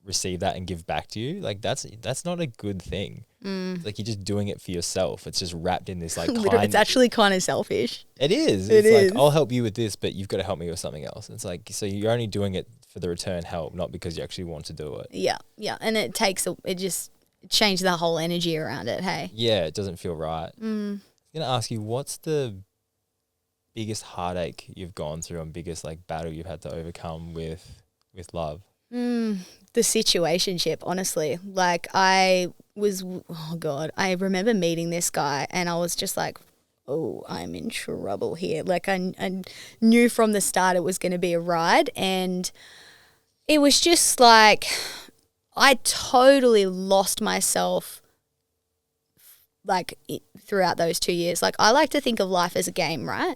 receive that and give back to you, like that's not a good thing. Like you're just doing it for yourself. It's just wrapped in this like it's actually kind of selfish. It is. It is. Like I'll help you with this, but you've got to help me with something else. It's like so you're only doing it for the return help, not because you actually want to do it. Yeah, and it just changes the whole energy around it. Hey. Yeah, it doesn't feel right. I'm gonna ask you, what's the biggest heartache you've gone through and biggest like battle you've had to overcome with love? The situationship, honestly. Like I remember meeting this guy and I was just like, oh, I'm in trouble here. Like I knew from the start it was going to be a ride, and it was just like I totally lost myself like throughout those 2 years. Like I like to think of life as a game, right?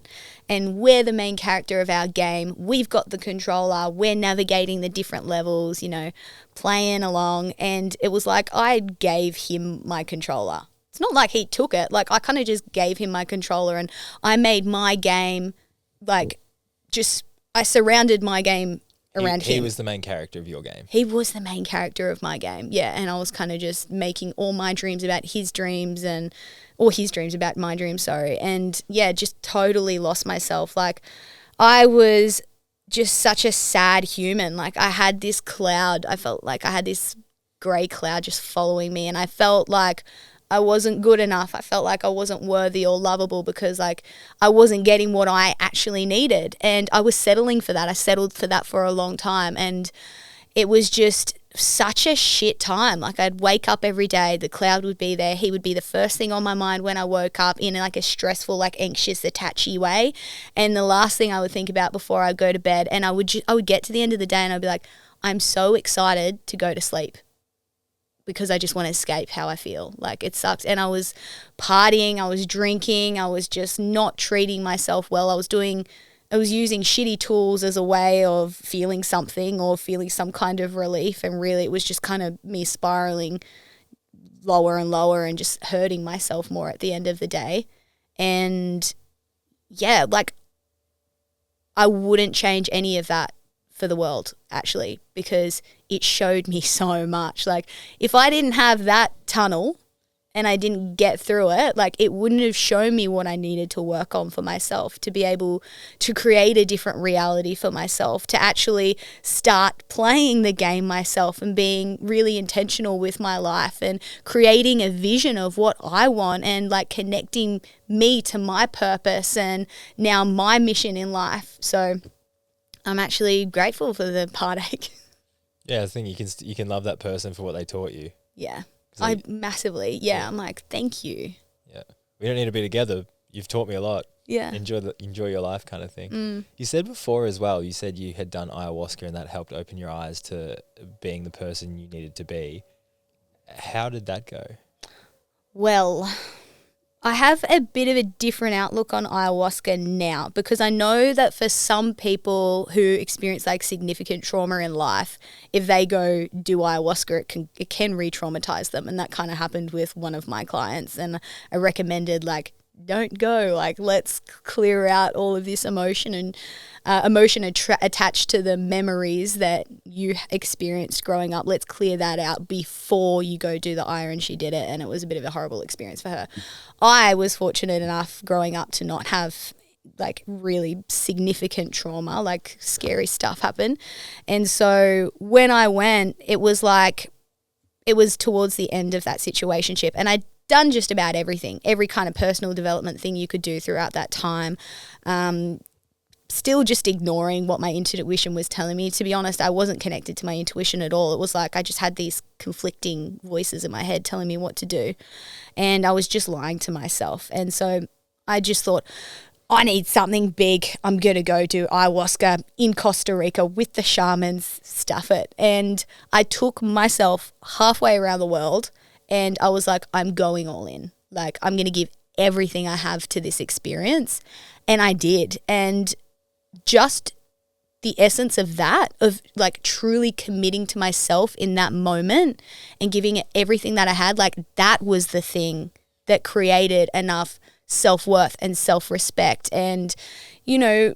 And we're the main character of our game. We've got the controller. We're navigating the different levels, you know, playing along. And it was like I gave him my controller. It's not like he took it. Like I kind of just gave him my controller and I made my game, like just I surrounded my game, around him. He was the main character of your game. He was the main character of my game, yeah. And I was kind of just making all my dreams about his dreams or his dreams about my dreams, sorry. And yeah, just totally lost myself. Like I was just such a sad human. Like I had this cloud. I felt like I had this grey cloud just following me, and I felt like I wasn't good enough. I felt like I wasn't worthy or lovable because like I wasn't getting what I actually needed, and I was settling for that. I settled for that for a long time, and it was just such a shit time. Like I'd wake up every day, the cloud would be there. He would be the first thing on my mind when I woke up in like a stressful, like anxious, attachy way. And the last thing I would think about before I go to bed, and I would get to the end of the day and I'd be like, I'm so excited to go to sleep, because I just want to escape how I feel. Like it sucks. And I was partying, I was drinking, I was just not treating myself well. I was using shitty tools as a way of feeling something or feeling some kind of relief. And really it was just kind of me spiraling lower and lower and just hurting myself more at the end of the day. And yeah, like I wouldn't change any of that for the world, actually, because it showed me so much. Like if I didn't have that tunnel and I didn't get through it, like it wouldn't have shown me what I needed to work on for myself, to be able to create a different reality for myself, to actually start playing the game myself and being really intentional with my life and creating a vision of what I want and like connecting me to my purpose and now my mission in life. So I'm actually grateful for the heartache. Yeah, I think you can love that person for what they taught you. Yeah, Like, massively. Yeah, I'm like, thank you. Yeah, we don't need to be together. You've taught me a lot. Yeah. Enjoy your life kind of thing. You said before as well, you said you had done ayahuasca and that helped open your eyes to being the person you needed to be. How did that go? Well, I have a bit of a different outlook on ayahuasca now, because I know that for some people who experience like significant trauma in life, if they go do ayahuasca, it can re-traumatize them. And that kind of happened with one of my clients. And I recommended like, don't go, like let's clear out all of this emotion and attached to the memories that you experienced growing up. Let's clear that out before you go do the aya. And she did it, and it was a bit of a horrible experience for her. I was fortunate enough growing up to not have like really significant trauma, like scary stuff happen. And so when I went, it was towards the end of that situationship, and I'd done just about everything, every kind of personal development thing you could do throughout that time. Still just ignoring what my intuition was telling me. To be honest, I wasn't connected to my intuition at all. It was like I just had these conflicting voices in my head telling me what to do, and I was just lying to myself. And so I just thought, I need something big. I'm going to go do ayahuasca in Costa Rica with the shamans, stuff it. And I took myself halfway around the world, and I was like, I'm going all in. Like, I'm going to give everything I have to this experience. And I did. And just the essence of that, of like truly committing to myself in that moment and giving it everything that I had, like that was the thing that created enough self-worth and self-respect. And, you know,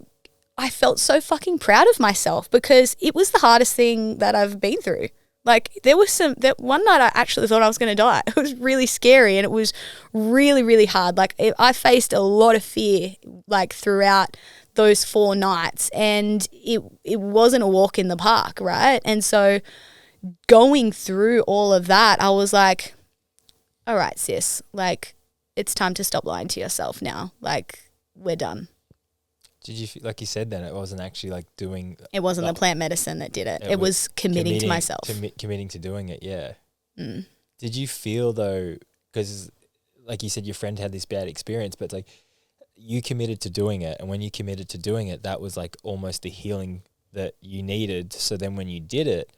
I felt so fucking proud of myself because it was the hardest thing that I've been through. Like there was that one night I actually thought I was going to die. It was really scary and it was really, really hard. Like I faced a lot of fear like throughout those 4 nights, and it wasn't a walk in the park, right? And so going through all of that, I was like, all right, sis, like it's time to stop lying to yourself now. Like we're done. Did you, like you said then, it wasn't actually like doing... It wasn't the plant medicine that did it. It was committing to myself. Committing to doing it, yeah. Mm. Did you feel though, because like you said, your friend had this bad experience, but it's like you committed to doing it, and when you committed to doing it, that was like almost the healing that you needed. So then when you did it,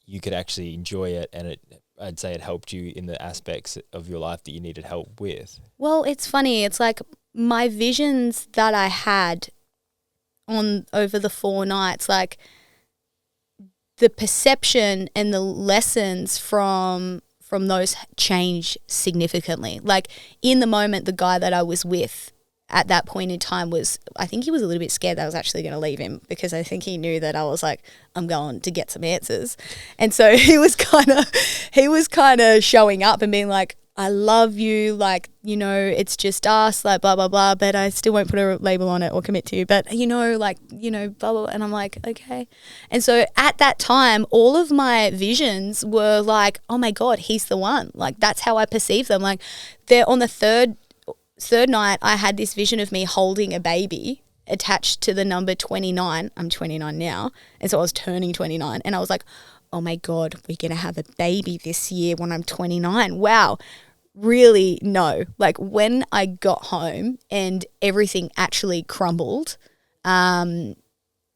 you could actually enjoy it, and I'd say it helped you in the aspects of your life that you needed help with. Well, it's funny. It's like my visions that I had over the 4 nights, like the perception and the lessons from those changed significantly. Like in the moment, the guy that I was with, at that point in time I think he was a little bit scared that I was actually going to leave him, because I think he knew that I was like, I'm going to get some answers. And so he was kind of showing up and being like, I love you, like, you know, it's just us, like, blah, blah, blah, but I still won't put a label on it or commit to you. But, you know, like, you know, blah, blah, blah. And I'm like, okay. And so at that time, all of my visions were like, oh my God, he's the one. Like, that's how I perceive them. Like, they're on the third night, I had this vision of me holding a baby attached to the number 29. I'm 29 now. And so I was turning 29. And I was like, oh my God, we're going to have a baby this year when I'm 29. Wow. Really, no. Like, when I got home and everything actually crumbled, and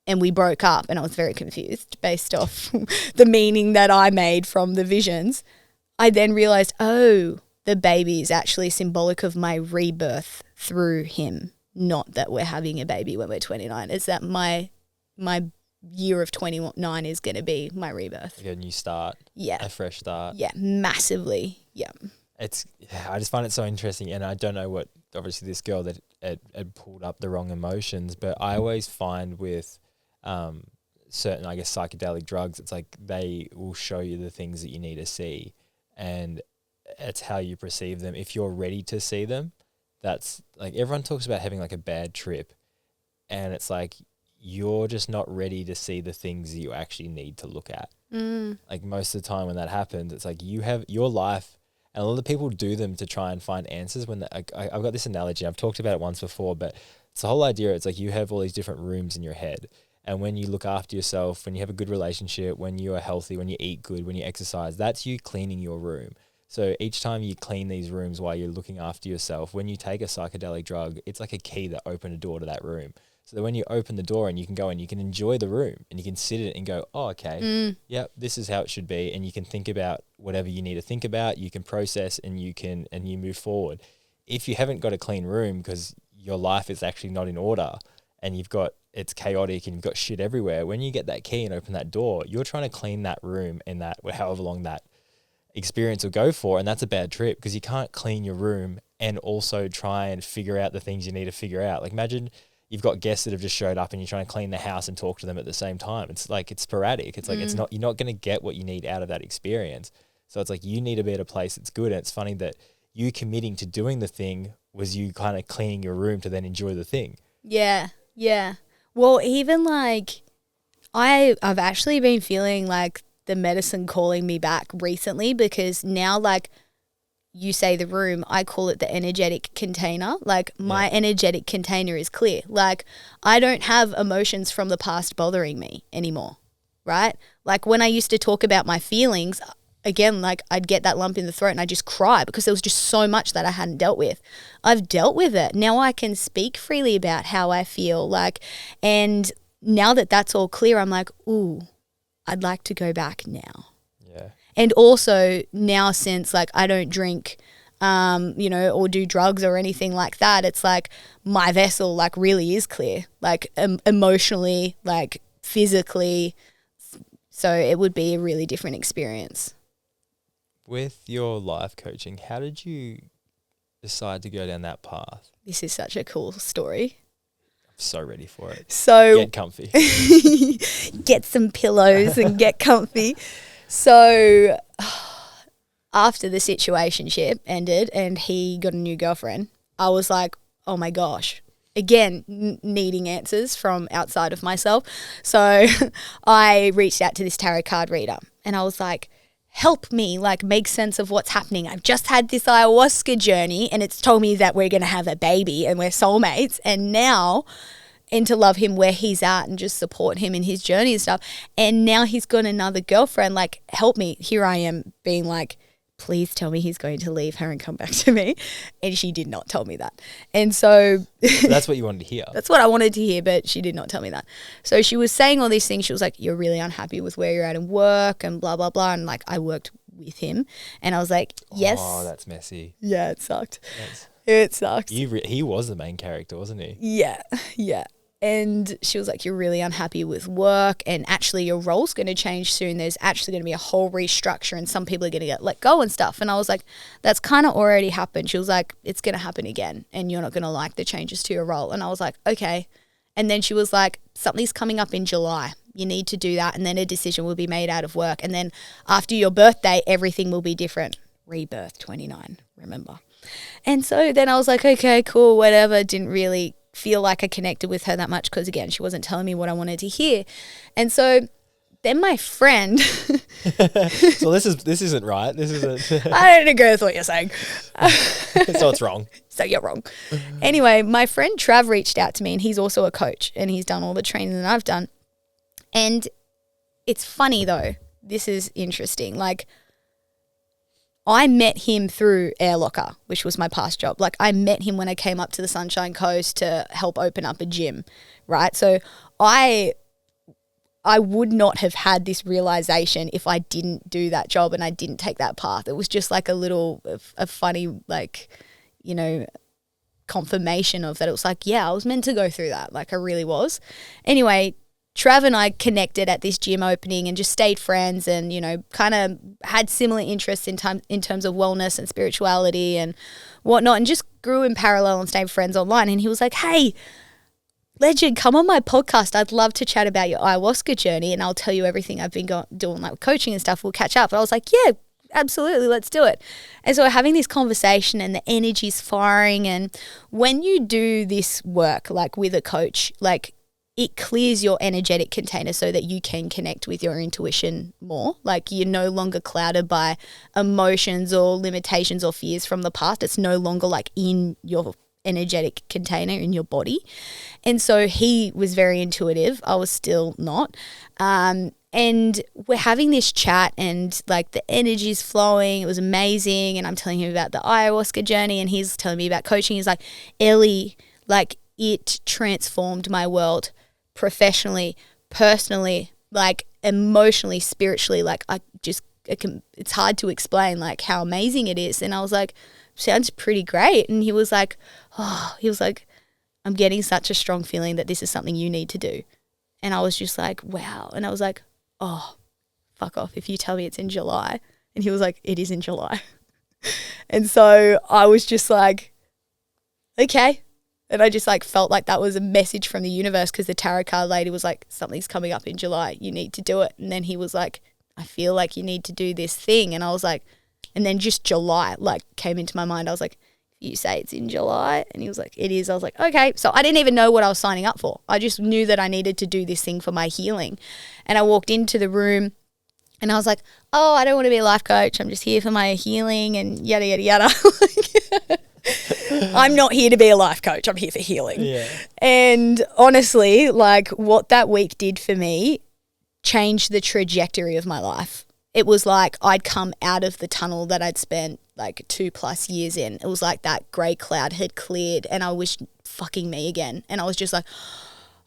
we broke up, and I was very confused based off the meaning that I made from the visions, I then realized, oh, the baby is actually symbolic of my rebirth through him, not that we're having a baby when we're 29. It's that my year of 29 is going to be my rebirth. Like a new start. Yeah. A fresh start. Yeah, massively. Yeah. I just find it so interesting, and I don't know what, obviously this girl that had pulled up the wrong emotions, but I always find with certain, I guess, psychedelic drugs, it's like they will show you the things that you need to see, and it's how you perceive them. If you're ready to see them, that's like, everyone talks about having like a bad trip, and it's like you're just not ready to see the things that you actually need to look at. Like, most of the time when that happens, it's like you have your life. And a lot of people do them to try and find answers. I've got this analogy. I've talked about it once before, but it's the whole idea. It's like you have all these different rooms in your head. And when you look after yourself, when you have a good relationship, when you are healthy, when you eat good, when you exercise, that's you cleaning your room. So each time you clean these rooms while you're looking after yourself, when you take a psychedelic drug, it's like a key that opens a door to that room. So that when you open the door and you can go and you can enjoy the room and you can sit in it and go, oh, okay, yep, this is how it should be. And you can think about whatever you need to think about, you can process, and you move forward. If you haven't got a clean room because your life is actually not in order and it's chaotic and you've got shit everywhere, when you get that key and open that door, you're trying to clean that room and that, however long that experience will go for. And that's a bad trip, because you can't clean your room and also try and figure out the things you need to figure out. Like, imagine you've got guests that have just showed up and you're trying to clean the house and talk to them at the same time. It's like, it's sporadic. It's like, you're not going to get what you need out of that experience. So it's like, you need to be at a place that's good. And it's funny that you committing to doing the thing was you kind of cleaning your room to then enjoy the thing. Yeah. Yeah. Well, even like I've actually been feeling like the medicine calling me back recently, because now, like, you say the room, I call it the energetic container. Like, my energetic container is clear. Like, I don't have emotions from the past bothering me anymore, right? Like, when I used to talk about my feelings, again, like, I'd get that lump in the throat and I'd just cry because there was just so much that I hadn't dealt with. I've dealt with it. Now I can speak freely about how I feel. Like, and now that that's all clear, I'm like, ooh, I'd like to go back now. Yeah. And also now, since like I don't drink, or do drugs or anything like that, it's like my vessel like really is clear, like emotionally, like physically. So it would be a really different experience. With your life coaching, how did you decide to go down that path? This is such a cool story. I'm so ready for it. So get comfy. Get some pillows and get comfy. So after the situationship ended and he got a new girlfriend, I was like, oh my gosh, again, needing answers from outside of myself. So I reached out to this tarot card reader and I was like, help me, like, make sense of what's happening. I've just had this ayahuasca journey and it's told me that we're going to have a baby and we're soulmates, and now, and to love him where he's at and just support him in his journey and stuff. And now he's got another girlfriend, like, help me. Here I am being like, please tell me he's going to leave her and come back to me. And she did not tell me that. And so that's what you wanted to hear. That's what I wanted to hear, but she did not tell me that. So she was saying all these things. She was like, you're really unhappy with where you're at in work and blah, blah, blah. And like, I worked with him and I was like, yes. Oh, that's messy. Yeah, it sucked. It sucks. He was the main character, wasn't he? Yeah, yeah. And she was like, you're really unhappy with work, and actually your role's going to change soon. There's actually going to be a whole restructure and some people are going to get let go and stuff. And I was like, that's kind of already happened. She was like, it's going to happen again and you're not going to like the changes to your role. And I was like, okay. And then she was like, something's coming up in July. You need to do that, and then a decision will be made out of work. And then after your birthday, everything will be different. Rebirth 29, remember. And so then I was like, okay, cool, whatever. Didn't really feel like I connected with her that much because, again, she wasn't telling me what I wanted to hear. And so then my friend So this isn't right. This isn't. I don't agree with what you're saying. So it's wrong. So you're wrong. Anyway, my friend Trav reached out to me, and he's also a coach and he's done all the training that I've done. And it's funny though. This is interesting. Like, I met him through Airlocker, which was my past job. Like, I met him when I came up to the Sunshine Coast to help open up a gym, right? So I would not have had this realization if I didn't do that job and I didn't take that path. It was just like a funny, like, you know, confirmation of that. It was like, yeah, I was meant to go through that. Like, I really was. Anyway, Trav and I connected at this gym opening and just stayed friends, and, you know, kind of had similar interests in terms of wellness and spirituality and whatnot, and just grew in parallel and stayed friends online. And he was like, hey, legend, come on my podcast. I'd love to chat about your ayahuasca journey, and I'll tell you everything I've been doing, like coaching and stuff. We'll catch up. And I was like, yeah, absolutely, let's do it. And so we're having this conversation and the energy's firing. And when you do this work, like with a coach, like, it clears your energetic container so that you can connect with your intuition more. Like, you're no longer clouded by emotions or limitations or fears from the past. It's no longer like in your energetic container in your body. And so he was very intuitive. I was still not. And we're having this chat, and like the energy's flowing. It was amazing. And I'm telling him about the ayahuasca journey, and he's telling me about coaching. He's like, Elly, like, it transformed my world professionally, personally, like emotionally, spiritually. Like, it's hard to explain like how amazing it is. And I was like, sounds pretty great. And he was like, I'm getting such a strong feeling that this is something you need to do. And I was just like, wow. And I was like, oh, fuck off if you tell me it's in July. And he was like, it is in July. And so I was just like, okay. And I just like felt like that was a message from the universe, because the tarot card lady was like, something's coming up in July, you need to do it. And then he was like, I feel like you need to do this thing. And I was like, and then just July like came into my mind. I was like, you say it's in July? And he was like, it is. I was like, okay. So I didn't even know what I was signing up for. I just knew that I needed to do this thing for my healing. And I walked into the room and I was like, oh, I don't want to be a life coach. I'm just here for my healing and yada, yada, yada. I'm not here to be a life coach. I'm here for healing. Yeah. And honestly, like, what that week did for me changed the trajectory of my life. It was like I'd come out of the tunnel that I'd spent like 2+ years in. It was like that grey cloud had cleared and I was fucking me again. And I was just like,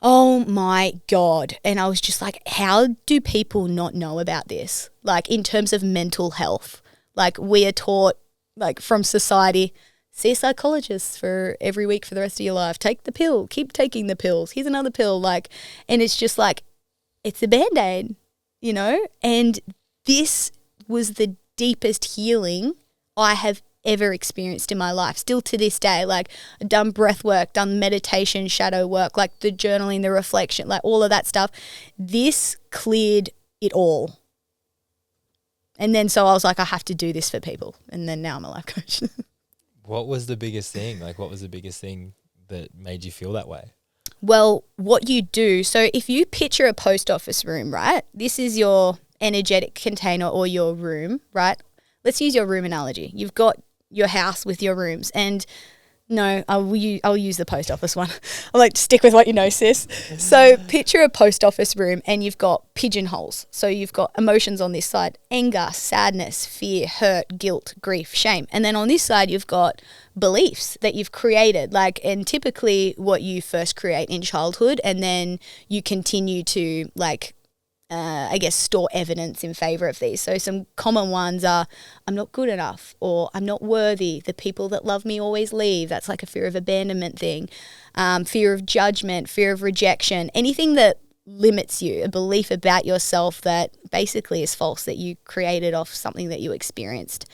oh my God. And I was just like, how do people not know about this? Like, in terms of mental health, like, we are taught like from society, see a psychologist for every week for the rest of your life. Take the pill. Keep taking the pills. Here's another pill. Like, and it's just like, it's a Band-Aid, you know? And this was the deepest healing I have ever experienced in my life. Still to this day, like, I've done breath work, done meditation, shadow work, like the journaling, the reflection, like all of that stuff. This cleared it all. And then so I was like, I have to do this for people. And then now I'm a life coach. What was the biggest thing? Like, what was the biggest thing that made you feel that way? Well, what you do, so if you picture a post office room, right? This is your energetic container or your room, right? Let's use your room analogy. You've got your house with your rooms, and no, I'll use the post office one. I like to stick with what you know, sis. So picture a post office room and you've got pigeonholes. So you've got emotions on this side: anger, sadness, fear, hurt, guilt, grief, shame. And then on this side, you've got beliefs that you've created, like, and typically what you first create in childhood, and then you continue to like I guess, store evidence in favor of these. So some common ones are, I'm not good enough, or I'm not worthy. The people that love me always leave. That's like a fear of abandonment thing. Fear of judgment, fear of rejection, anything that limits you, a belief about yourself that basically is false, that you created off something that you experienced.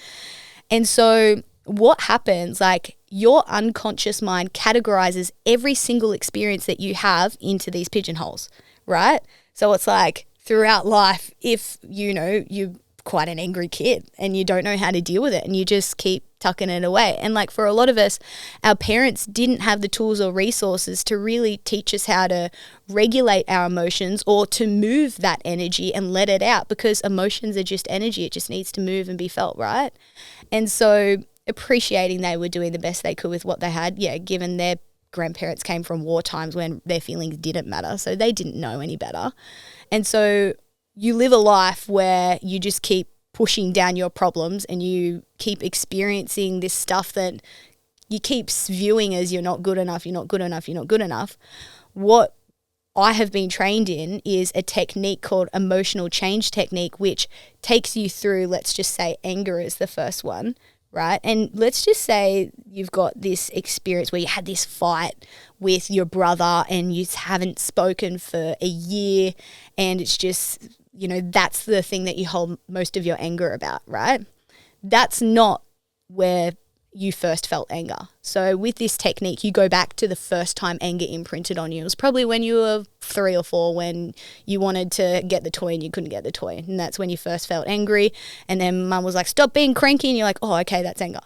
And so what happens, like your unconscious mind categorizes every single experience that you have into these pigeonholes, right? So it's like throughout life, if you're quite an angry kid and you don't know how to deal with it and you just keep tucking it away. And like for a lot of us, our parents didn't have the tools or resources to really teach us how to regulate our emotions or to move that energy and let it out, because emotions are just energy. It just needs to move and be felt, right? And so appreciating they were doing the best they could with what they had, given their grandparents came from war times when their feelings didn't matter, so they didn't know any better. And so you live a life where you just keep pushing down your problems and you keep experiencing this stuff that you keep viewing as you're not good enough, you're not good enough, you're not good enough. What I have been trained in is a technique called emotional change technique, which takes you through, let's just say anger is the first one, right? And let's just say you've got this experience where you had this fight with your brother and you haven't spoken for a year, and it's just, that's the thing that you hold most of your anger about, right? That's not where you first felt anger. So with this technique, you go back to the first time anger imprinted on you. It was probably when you were 3 or 4, when you wanted to get the toy and you couldn't get the toy. And that's when you first felt angry. And then mum was like, stop being cranky. And you're like, oh, okay, that's anger.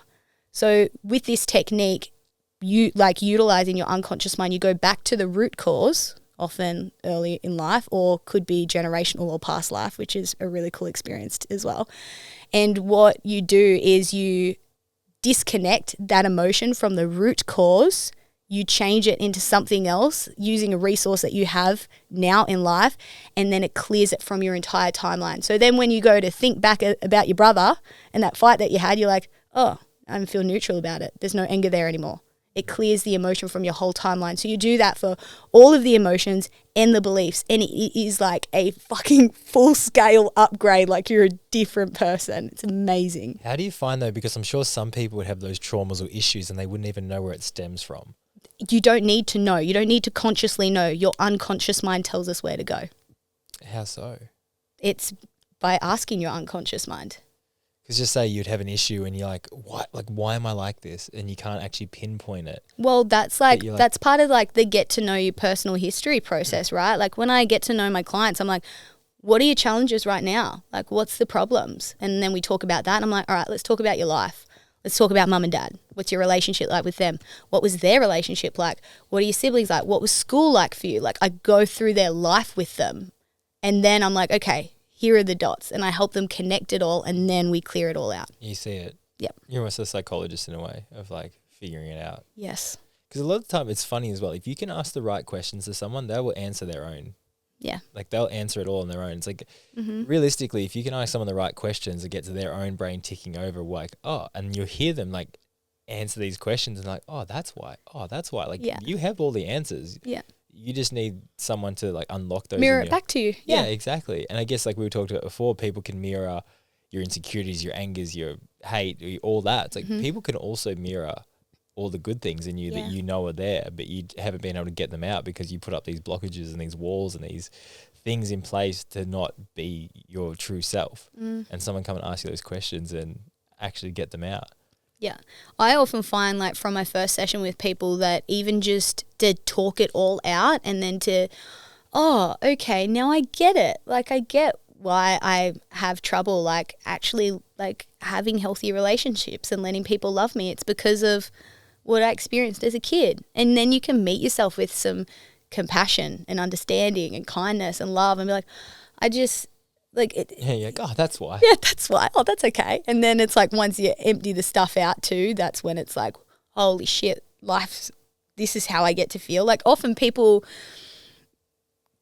So with this technique, you like utilizing your unconscious mind, you go back to the root cause, often early in life, or could be generational or past life, which is a really cool experience as well. And what you do is you disconnect that emotion from the root cause, you change it into something else using a resource that you have now in life, and then it clears it from your entire timeline. So then when you go to think back about your brother and that fight that you had, you're like, oh, I feel neutral about it. There's no anger there anymore. It clears the emotion from your whole timeline. So you do that for all of the emotions and the beliefs, and it is like a fucking full-scale upgrade. Like you're a different person. It's amazing. How do you find, though, because I'm sure some people would have those traumas or issues and they wouldn't even know where it stems from? You don't need to know. You don't need to consciously know. Your unconscious mind tells us where to go. How so? It's by asking your unconscious mind. Because just say you'd have an issue and you're like, what? Like, why am I like this? And you can't actually pinpoint it. Well, that's that's part of like the get to know your personal history process, right? Like when I get to know my clients, I'm like, what are your challenges right now? Like, what's the problems? And then we talk about that. And I'm like, all right, let's talk about your life. Let's talk about mum and dad. What's your relationship like with them? What was their relationship like? What are your siblings like? What was school like for you? Like I go through their life with them. And then I'm like, okay, here are the dots, and I help them connect it all, and then we clear it all out. You see it. Yep. You're almost a psychologist in a way of like figuring it out. Yes. Because a lot of the time it's funny as well. If you can ask the right questions to someone, they will answer their own. Yeah. Like they'll answer it all on their own. It's like realistically, if you can ask someone the right questions, it gets their own brain ticking over like, oh, and you hear them like answer these questions and like, oh, that's why. Oh, that's why. Like you have all the answers. Yeah. You just need someone to like unlock those. Mirror it back to you. Yeah, exactly. And I guess like we were talking about before, people can mirror your insecurities, your angers, your hate, all that. It's like people can also mirror all the good things in you that you know are there, but you haven't been able to get them out because you put up these blockages and these walls and these things in place to not be your true self. And someone come and ask you those questions and actually get them out. Yeah. I often find like from my first session with people that even just to talk it all out and then to, oh, okay, now I get it. Like I get why I have trouble like actually like having healthy relationships and letting people love me. It's because of what I experienced as a kid. And then you can meet yourself with some compassion and understanding and kindness and love and be like, I just like it. Yeah, you're like, oh, that's why. Yeah, that's why. Oh, that's okay. And then it's like once you empty the stuff out too, that's when it's like, holy shit, this is how I get to feel. Like often people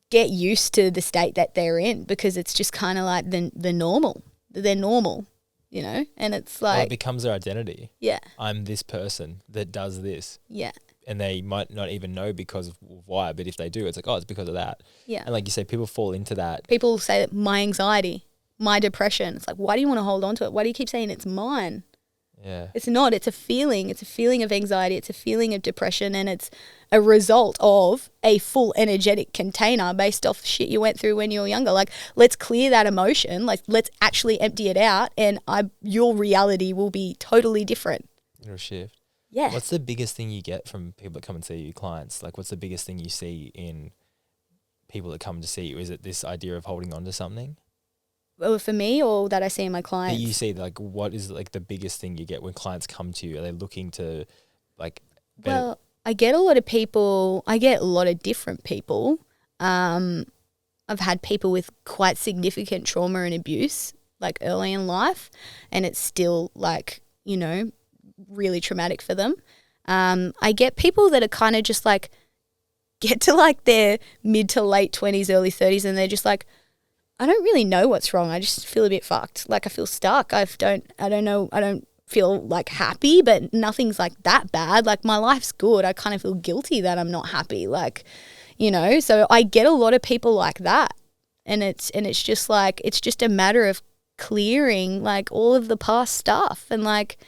get used to the state that they're in because it's just kind of like the normal. They're normal, and it's like. Well, it becomes their identity. Yeah. I'm this person that does this. Yeah. and they might not even know because of why, but if they do, it's like, oh, it's because of that. Yeah. And like you say, people fall into that. People say that my anxiety, my depression. It's like, why do you want to hold on to it? Why do you keep saying it's mine? Yeah. It's not. It's a feeling. It's a feeling of anxiety. It's a feeling of depression, and it's a result of a full energetic container based off shit you went through when you were younger. Like, let's clear that emotion. Like, let's actually empty it out, and your reality will be totally different. It'll shift. Yeah. What's the biggest thing you get from people that come and see you, clients? Like, what's the biggest thing you see in people that come to see you? Is it this idea of holding on to something? Well, for me, or that I see in my That clients? you see, like, what is like the biggest thing you get when clients come to you? Are they looking to, like, Well, I get a lot of people. I get a lot of different people. I've had people with quite significant trauma and abuse, like early in life, and it's still like, you know, really traumatic for them. I get people that are kind of just like, get to like their mid to late 20s, early 30s, and they're just like, I don't really know what's wrong. I just feel a bit fucked. Like, I feel stuck. I don't know. I don't feel like happy, but nothing's like that bad. Like, my life's good. I kind of feel guilty that I'm not happy. Like, you know, so I get a lot of people like that. And it's just like, it's just a matter of clearing like all of the past stuff and like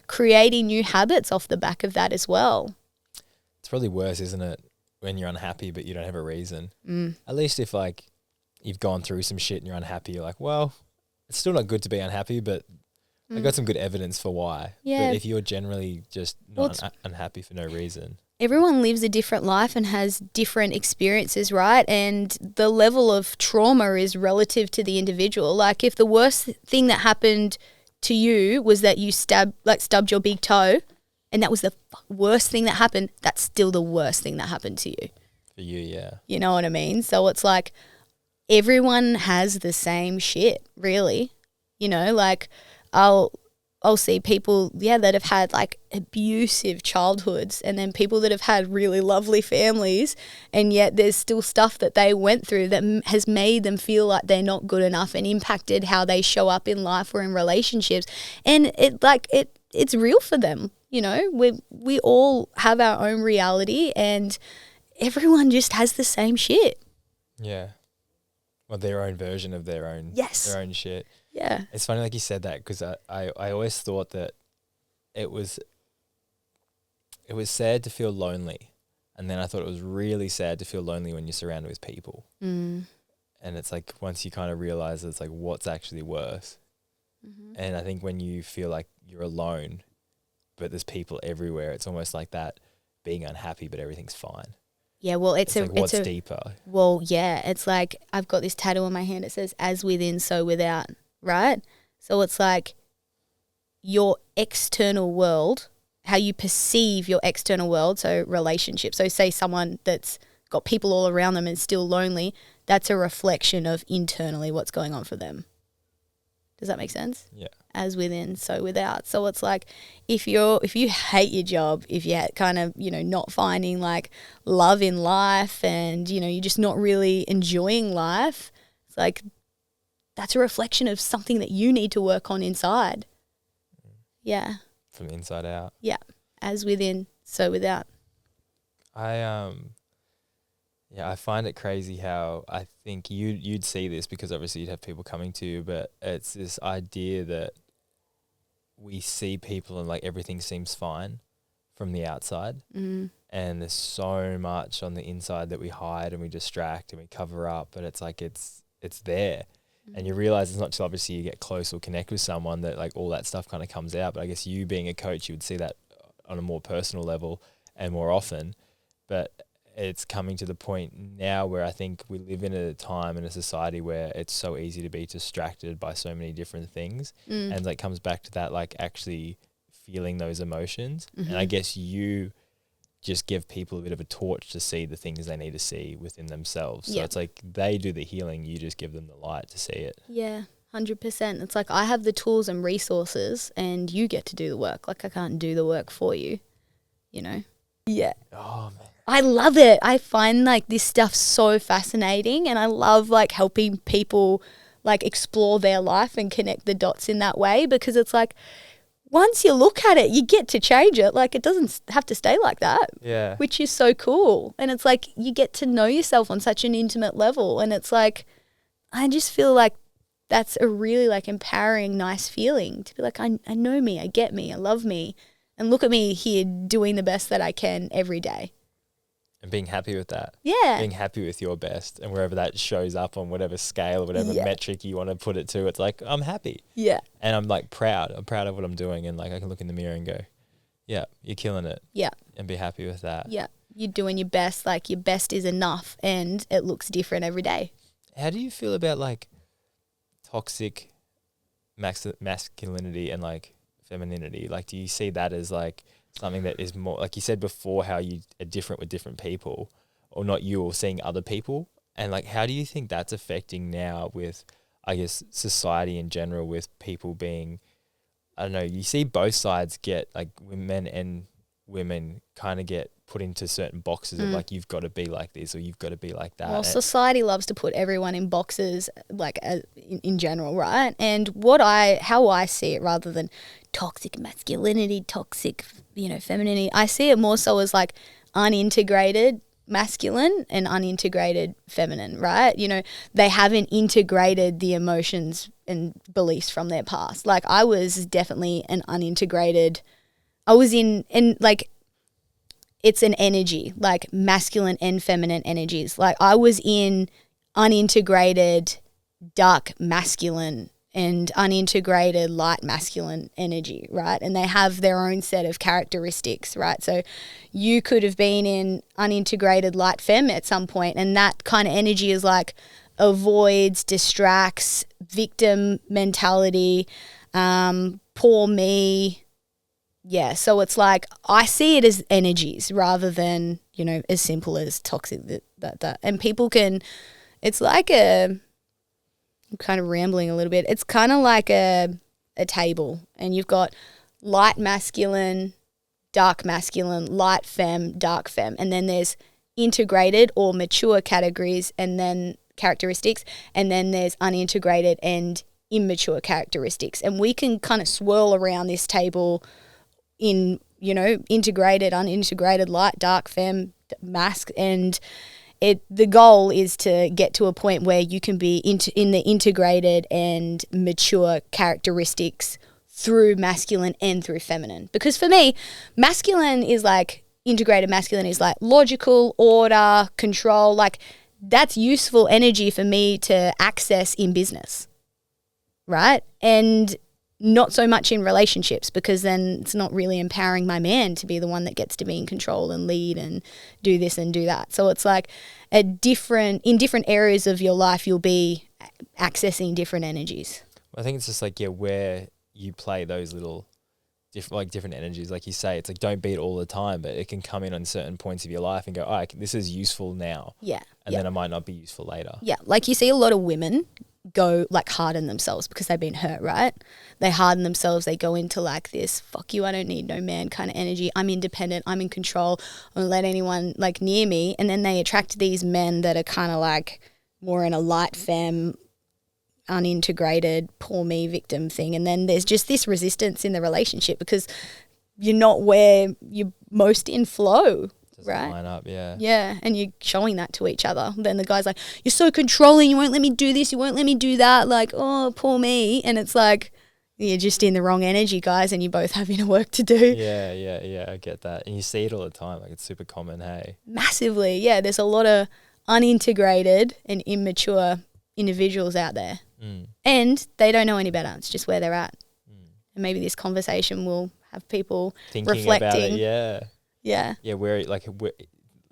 creating new habits off the back of that as well. it's probably worse, isn't it, when you're unhappy but you don't have a reason? Mm. At least if like you've gone through some shit and you're unhappy, you're like, well, it's still not good to be unhappy, but I got some good evidence for why. Yeah. But if you're generally just not unhappy for no reason. Everyone lives a different life and has different experiences, right? And the level of trauma is relative to the individual. Like, if the worst thing that happened to you was that you stubbed your big toe, and that was the worst thing that happened, that's still the worst thing that happened to you. For you, yeah. You know what I mean? So it's like everyone has the same shit, really. You know, like I'll see people, that have had like abusive childhoods, and then people that have had really lovely families, and yet there's still stuff that they went through that has made them feel like they're not good enough and impacted how they show up in life or in relationships. And it's real for them. You know, we all have our own reality, and everyone just has the same shit. Yeah. Well, their own version of their own shit. Yeah. It's funny, like you said that, because I always thought that it was sad to feel lonely, and then I thought it was really sad to feel lonely when you're surrounded with people. Mm. And it's like once you kind of realize it's like what's actually worse. Mm-hmm. And I think when you feel like you're alone, but there's people everywhere, it's almost like that being unhappy, but everything's fine. Yeah, well, it's like what's deeper. Well, yeah, it's like I've got this tattoo on my hand. It says "as within, so without." Right? So it's like your external world, how you perceive your external world, so relationships. So say someone that's got people all around them and still lonely, that's a reflection of internally what's going on for them. Does that make sense? Yeah. As within, so without. So it's like if you hate your job, if you're kind of, not finding like love in life, and, you're just not really enjoying life, it's like that's a reflection of something that you need to work on inside. Yeah. From the inside out. Yeah. As within, so without. I find it crazy how I think you'd see this, because obviously you'd have people coming to you, but it's this idea that we see people and like everything seems fine from the outside. Mm-hmm. And there's so much on the inside that we hide and we distract and we cover up, but it's like it's there. And you realize it's not till obviously you get close or connect with someone that like all that stuff kind of comes out. But I guess you being a coach, you would see that on a more personal level and more often. But it's coming to the point now where I think we live in a time in a society where it's so easy to be distracted by so many different things. And like comes back to that, like actually feeling those emotions. Mm-hmm. And I guess you just give people a bit of a torch to see the things they need to see within themselves. So it's like they do the healing, you just give them the light to see it. Yeah, 100%. It's like I have the tools and resources, and you get to do the work. Like I can't do the work for you, Yeah. Oh, man. I love it. I find like this stuff so fascinating, and I love like helping people like explore their life and connect the dots in that way, because it's like once you look at it, you get to change it. Like, it doesn't have to stay like that. Yeah. Which is so cool. And it's like you get to know yourself on such an intimate level. And it's like, I just feel like that's a really like empowering, nice feeling to be like, I know me, I get me, I love me. And look at me here doing the best that I can every day. And being happy with that. Yeah. Being happy with your best, and wherever that shows up on whatever scale, whatever metric you want to put it to, it's like, I'm happy. Yeah. And I'm like proud. I'm proud of what I'm doing. And like, I can look in the mirror and go, yeah, you're killing it. Yeah. And be happy with that. Yeah. You're doing your best. Like, your best is enough, and it looks different every day. How do you feel about like toxic masculinity and like femininity? Like, do you see that as like something that is more, like you said before, how you are different with different people, or not you, or seeing other people? And like, how do you think that's affecting now with, I guess, society in general, with people being, I don't know, you see both sides get, like, men and women kind of get put into certain boxes of like, you've got to be like this or you've got to be like that. Well, society loves to put everyone in boxes, like in general, right? And how I see it, rather than toxic masculinity, toxic, femininity, I see it more so as like unintegrated masculine and unintegrated feminine, right? They haven't integrated the emotions and beliefs from their past. Like, I was definitely an unintegrated, like, it's an energy, like masculine and feminine energies. Like, I was in unintegrated dark masculine and unintegrated light masculine energy, right? And they have their own set of characteristics, right? So you could have been in unintegrated light femme at some point, and that kind of energy is like avoids, distracts, victim mentality, poor me. Yeah, so it's like, I see it as energies rather than, as simple as toxic, that. And people can, it's like I'm kind of rambling a little bit. It's kind of like a table, and you've got light masculine, dark masculine, light femme, dark femme, and then there's integrated or mature categories and then characteristics, and then there's unintegrated and immature characteristics. And we can kind of swirl around this table in, integrated, unintegrated, light, dark, femme, mask, and the goal is to get to a point where you can be in the integrated and mature characteristics through masculine and through feminine. Because for me, masculine is like, integrated masculine is like logical, order, control, like that's useful energy for me to access in business, right? And not so much in relationships, because then it's not really empowering my man to be the one that gets to be in control and lead and do this and do that. So it's like in different areas of your life, you'll be accessing different energies. I think it's just like, where you play those little different energies, like you say, it's like, don't be it all the time, but it can come in on certain points of your life and go, oh, this is useful now. Yeah. And then it might not be useful later. Yeah. Like, you see a lot of women go like harden themselves because they've been hurt, right? They harden themselves, they go into like this, fuck you, I don't need no man kind of energy. I'm independent, I'm in control, I don't let anyone like near me. And then they attract these men that are kind of like more in a light femme, unintegrated, poor me victim thing. And then there's just this resistance in the relationship because you're not where you're most in flow. Doesn't right? line up, yeah. Yeah, and you're showing that to each other. Then the guy's like, you're so controlling, you won't let me do this, you won't let me do that. Like, oh, poor me. And it's like, you're just in the wrong energy, guys, and you both have inner work to do. Yeah, I get that. And you see it all the time. Like, it's super common, hey? Massively, yeah. There's a lot of unintegrated and immature individuals out there. And they don't know any better. It's just where they're at. And maybe this conversation will have people thinking reflecting. About it, yeah. Yeah. Where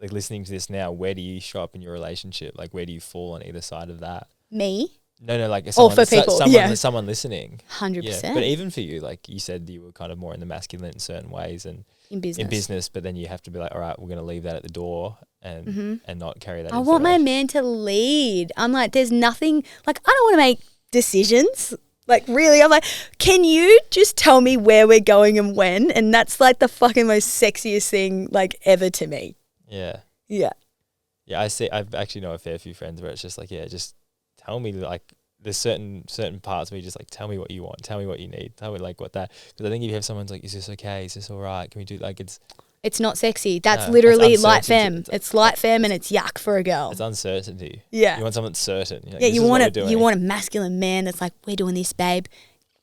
listening to this now, where do you show up in your relationship? Like, where do you fall on either side of that? Me? No, like someone, for people, someone listening. 100%. Yeah. But even for you, like you said, you were kind of more in the masculine in certain ways and in business, but then you have to be like, all right, we're going to leave that at the door and not carry that. I want my man to lead. I'm like, there's nothing, like, I don't want to make decisions. Like, really, I'm like, can you just tell me where we're going and when? And that's like the fucking most sexiest thing like ever to me. Yeah. Yeah. Yeah, I've actually know a fair few friends where it's just like, just tell me like there's certain parts where you just like, tell me what you want, tell me what you need, tell me like what that. Because I think if you have someone's like, is this okay? Is this all right? Can we do like It's not sexy. That's No, literally that's light femme. uncertainty. It's light femme and it's yuck for a girl. It's uncertainty. Yeah. You want someone that's certain. You're like, Yeah, this you is what want we're a doing. you want a masculine man that's like, we're doing this, babe.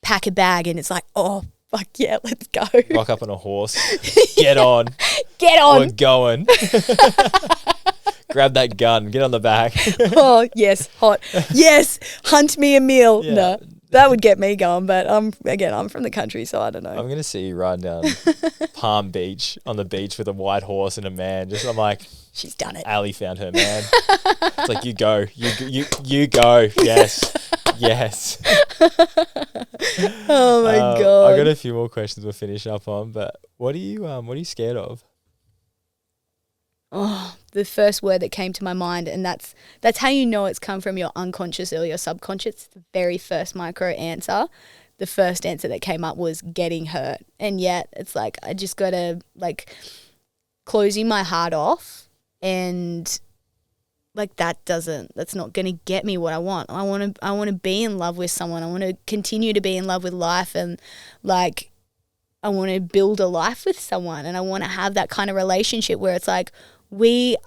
Pack a bag, and it's like, oh fuck yeah, let's go. Rock up on a horse. Get on. Get We're on. going. Grab that gun. Get on the back. Oh yes, hot. Yes, hunt me a meal. Yeah. No, that would get me going. But I'm from the country, so I don't know. I'm gonna see you riding down Palm Beach on the beach with a white horse and a man. I'm like, She's done it. Elly found her man. It's like, you go, you go. Yes, yes. Oh my god. I got a few more questions we'll finish up on, but what are you scared of? Oh, the first word that came to my mind, and that's how you know it's come from your unconscious or your subconscious. The very first micro answer, the first answer that came up was getting hurt, and yet it's like I just gotta like closing my heart off, and like that's not gonna get me what I want. I want to be in love with someone. I want to continue to be in love with life, and like I want to build a life with someone, and I want to have that kind of relationship where it's like we're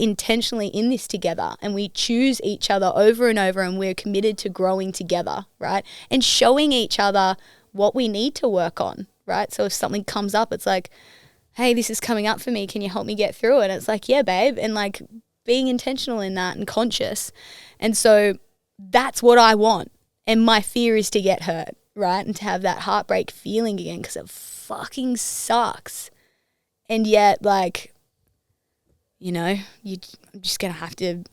intentionally in this together, and we choose each other over and over, and we're committed to growing together, right? And showing each other what we need to work on, right? So if something comes up, it's like, hey, this is coming up for me. Can you help me get through it? And it's like, yeah, babe. And like being intentional in that and conscious. And so that's what I want. And my fear is to get hurt, right? And to have that heartbreak feeling again, because it fucking sucks. And yet, like, you know, I'm just going to have to,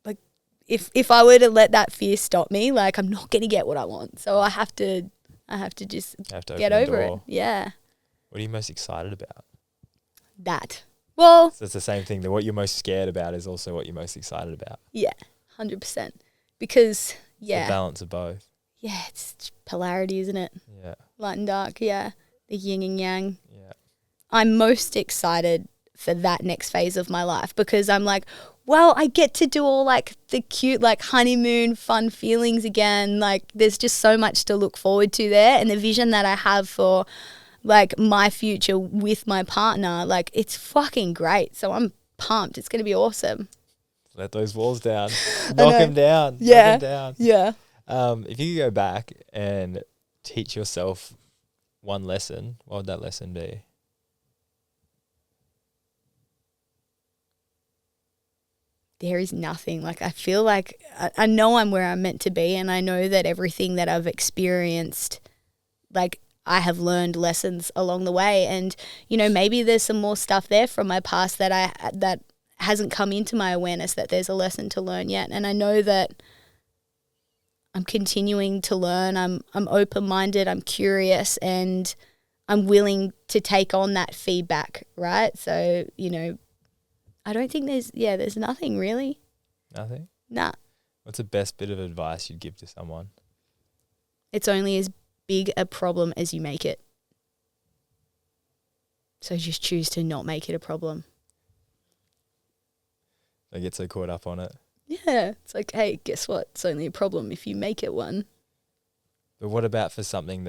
like, if I were to let that fear stop me, like, I'm not going to get what I want. So I have to just get over it. Yeah. What are you most excited about? That. Well. So it's the same thing. That what you're most scared about is also what you're most excited about. Yeah, 100%. Because, yeah. It's the balance of both. Yeah, it's polarity, isn't it? Yeah. Light and dark, yeah. The yin and yang. Yeah. I'm most excited for that next phase of my life, because I'm like, well, I get to do all like the cute like honeymoon fun feelings again. Like there's just so much to look forward to there, and the vision that I have for like my future with my partner, like it's fucking great. So I'm pumped. It's going to be awesome. Let those walls down. Knock them down. Yeah. Knock them down. Yeah. If you could go back and teach yourself one lesson, what would that lesson be? There is nothing. Like I feel like I know I'm where I'm meant to be, and I know that everything that I've experienced, like I have learned lessons along the way. And, you know, maybe there's some more stuff there from my past that hasn't come into my awareness, that there's a lesson to learn yet. And I know that I'm continuing to learn. I'm open-minded, I'm curious, and I'm willing to take on that feedback, right? So, you know, I don't think there's nothing really. Nothing? Nah. What's the best bit of advice you'd give to someone? It's only as big a problem as you make it. So just choose to not make it a problem. Don't get so caught up on it. Yeah. It's like, hey, guess what? It's only a problem if you make it one. But what about for something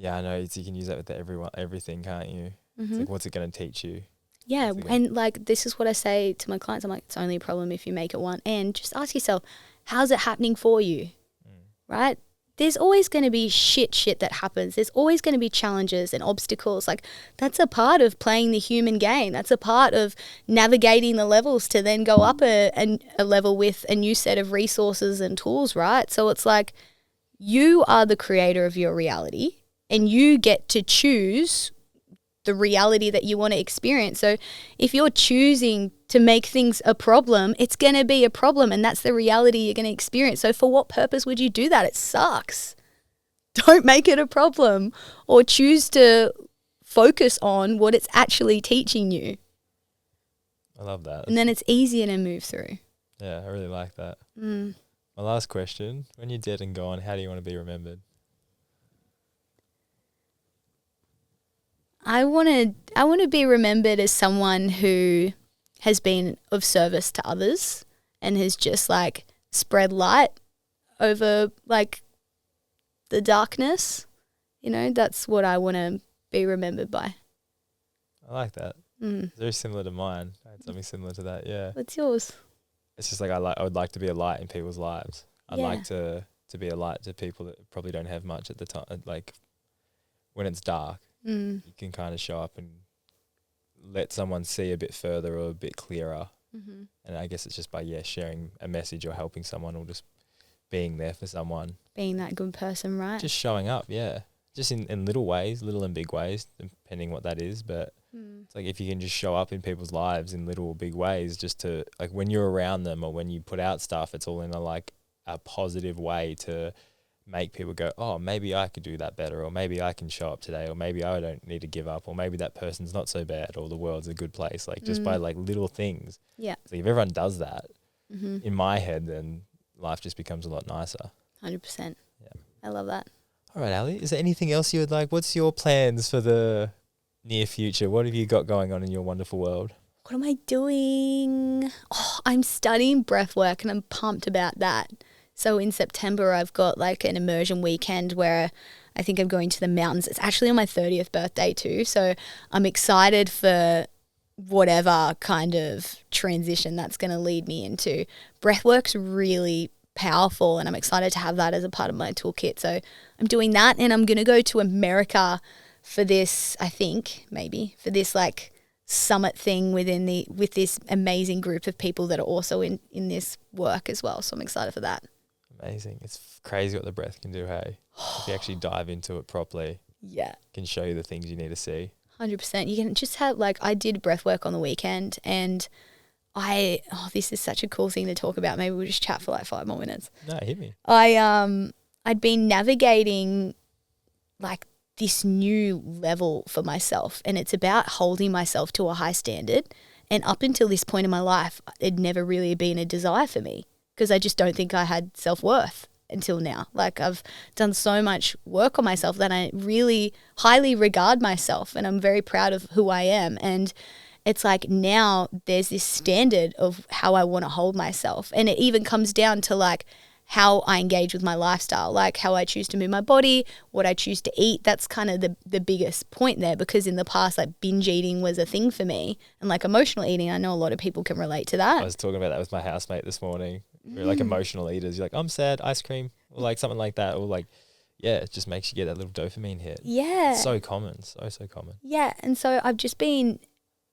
yeah, I know you can use that with everything, can't you? Mm-hmm. It's like, what's it going to teach you? Yeah, and like this is what I say to my clients. I'm like, it's only a problem if you make it one. And just ask yourself, how's it happening for you? Right? There's always going to be shit that happens. There's always going to be challenges and obstacles. Like that's a part of playing the human game. That's a part of navigating the levels to then go up a level with a new set of resources and tools, right? So it's like you are the creator of your reality, and you get to choose the reality that you want to experience. So if you're choosing to make things a problem, it's going to be a problem, and that's the reality you're going to experience. So for what purpose would you do that? It sucks. Don't make it a problem, or choose to focus on what it's actually teaching you. I love that. And then it's easier to move through. Yeah, I really like that. My last question, when you're dead and gone, how do you want to be remembered? I want to be remembered as someone who has been of service to others and has just like spread light over like the darkness. You know, that's what I want to be remembered by. I like that. It's very similar to mine. I had something similar to that. Yeah. What's yours? It's just like I would like to be a light in people's lives. I'd Yeah. like to be a light to people that probably don't have much at the time. Like when it's dark, you can kind of show up and let someone see a bit further or a bit clearer. And I guess it's just by sharing a message or helping someone or just being there for someone. Being that good person, right? Just showing up, yeah. Just in little ways, little and big ways, depending what that is. But it's like if you can just show up in people's lives in little or big ways, just to like when you're around them or when you put out stuff, it's all in a positive way to make people go, oh, maybe I could do that better, or maybe I can show up today, or maybe I don't need to give up, or maybe that person's not so bad, or the world's a good place. Like just by like little things. Yeah. So if everyone does that, in my head, then life just becomes a lot nicer. 100%. Yeah. I love that. All right, Ali, is there anything else you would like? What's your plans for the near future? What have you got going on in your wonderful world? What am I doing? Oh, I'm studying breathwork and I'm pumped about that. So in September, I've got like an immersion weekend where I think I'm going to the mountains. It's actually on my 30th birthday too. So I'm excited for whatever kind of transition that's going to lead me into. Breathwork's really powerful and I'm excited to have that as a part of my toolkit. So I'm doing that and I'm going to go to America for this, I think, maybe, for this like summit thing with this amazing group of people that are also in this work as well. So I'm excited for that. Amazing. It's crazy what the breath can do, hey? If you actually dive into it properly. Yeah. It can show you the things you need to see. 100%. You can just have like, I did breathwork on the weekend and this is such a cool thing to talk about. Maybe we'll just chat for like 5 more minutes. No, hit me. I'd been navigating like this new level for myself and it's about holding myself to a high standard. And up until this point in my life, it'd never really been a desire for me because I just don't think I had self-worth until now. Like I've done so much work on myself that I really highly regard myself and I'm very proud of who I am. And it's like now there's this standard of how I want to hold myself. And it even comes down to like how I engage with my lifestyle, like how I choose to move my body, what I choose to eat. That's kind of the biggest point there because in the past, like binge eating was a thing for me and like emotional eating. I know a lot of people can relate to that. I was talking about that with my housemate this morning. We're like emotional eaters. You're like, I'm sad, ice cream, or like something like that. Or like, yeah, it just makes you get that little dopamine hit. Yeah. It's so common, so common. Yeah. And so I've just been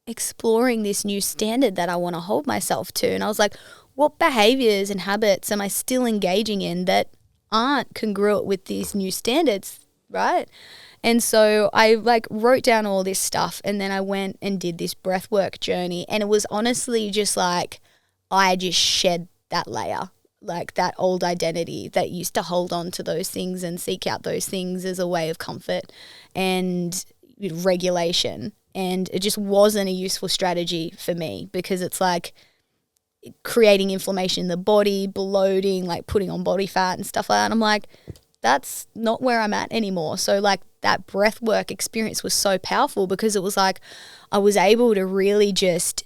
exploring this new standard that I want to hold myself to. And I was like, what behaviors and habits am I still engaging in that aren't congruent with these new standards, right? And so I like wrote down all this stuff and then I went and did this breathwork journey and it was honestly just like I just shed that layer, like that old identity that used to hold on to those things and seek out those things as a way of comfort and regulation. And it just wasn't a useful strategy for me because it's like creating inflammation in the body, bloating, like putting on body fat and stuff like that. And I'm like, that's not where I'm at anymore. So like that breath work experience was so powerful because it was like I was able to really just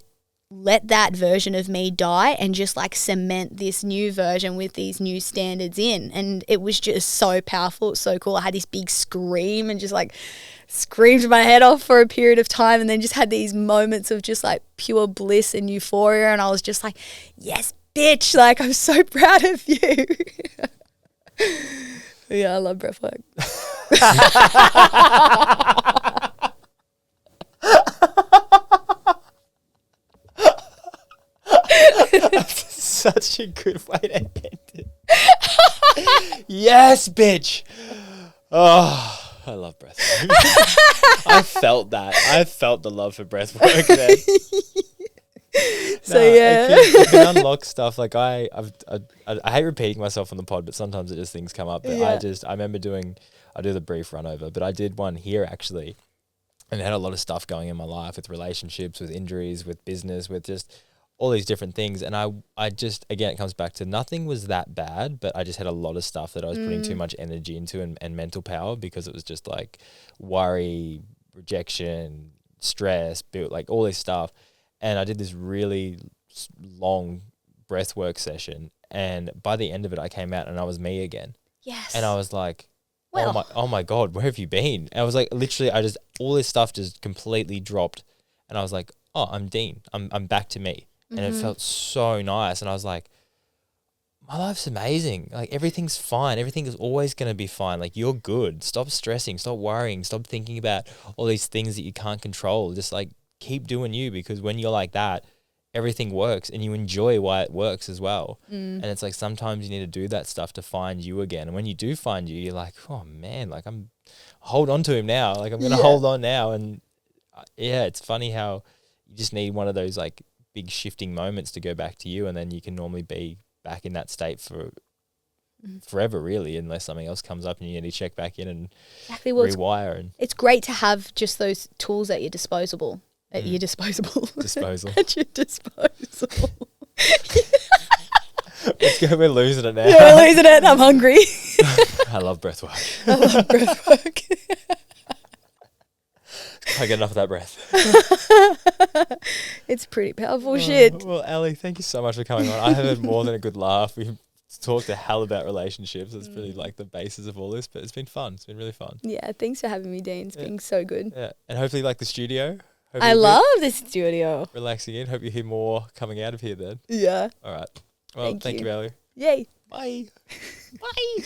let that version of me die and just like cement this new version with these new standards in. And it was just so powerful. It's so cool. I had this big scream and just like screamed my head off for a period of time and then just had these moments of just like pure bliss and euphoria. And I was just like, yes, bitch. Like, I'm so proud of you. Yeah, I love breathwork. Such a good way to end it. Yes, bitch. Oh, I love breathwork. I felt that. I felt the love for breathwork then. So yeah, it can unlock stuff. Like I hate repeating myself on the pod, but sometimes it just things come up. But Yeah. I remember I do the brief run over, but I did one here actually, and had a lot of stuff going in my life with relationships, with injuries, with business, with just all these different things. And I just, again, it comes back to nothing was that bad, but I just had a lot of stuff that I was putting too much energy into and mental power because it was just like worry, rejection, stress, like all this stuff. and I did this really long breathwork session. And by the end of it, I came out and I was me again. Yes. And I was like, Well. oh my God, where have you been? And I was like, literally, all this stuff just completely dropped. And I was like, oh, I'm Dean. I'm back to me. And it felt so nice. And I was like, my life's amazing. Like, everything's fine. Everything is always going to be fine. Like, you're good. Stop stressing. Stop worrying. Stop thinking about all these things that you can't control. Just like keep doing you, because when you're like that, everything works and you enjoy why it works as well. And it's like sometimes you need to do that stuff to find you again. And when you do find you, you're like, oh man, like hold on to him now. Like, I'm going to hold on now. And it's funny how you just need one of those like big shifting moments to go back to you. And then you can normally be back in that state for forever, really, unless something else comes up and you need to check back in and rewire. And it's great to have just those tools at your disposal. At your disposal. Disposal. At your disposal. Let's go. We're losing it now. Yeah, we're losing it. I'm hungry. I love breathwork. I love breathwork. I get enough of that breath. It's pretty powerful shit. Well, Elly, thank you so much for coming on. I have had more than a good laugh. We've talked a hell about relationships. It's really like the basis of all this, but it's been fun. It's been really fun. Yeah, thanks for having me, Dean. It's been so good. Yeah, and hopefully like the studio. I love this studio. Relaxing in. Hope you hear more coming out of here then. Yeah. All right. Well, thank you, Elly. Yay. Bye. Bye.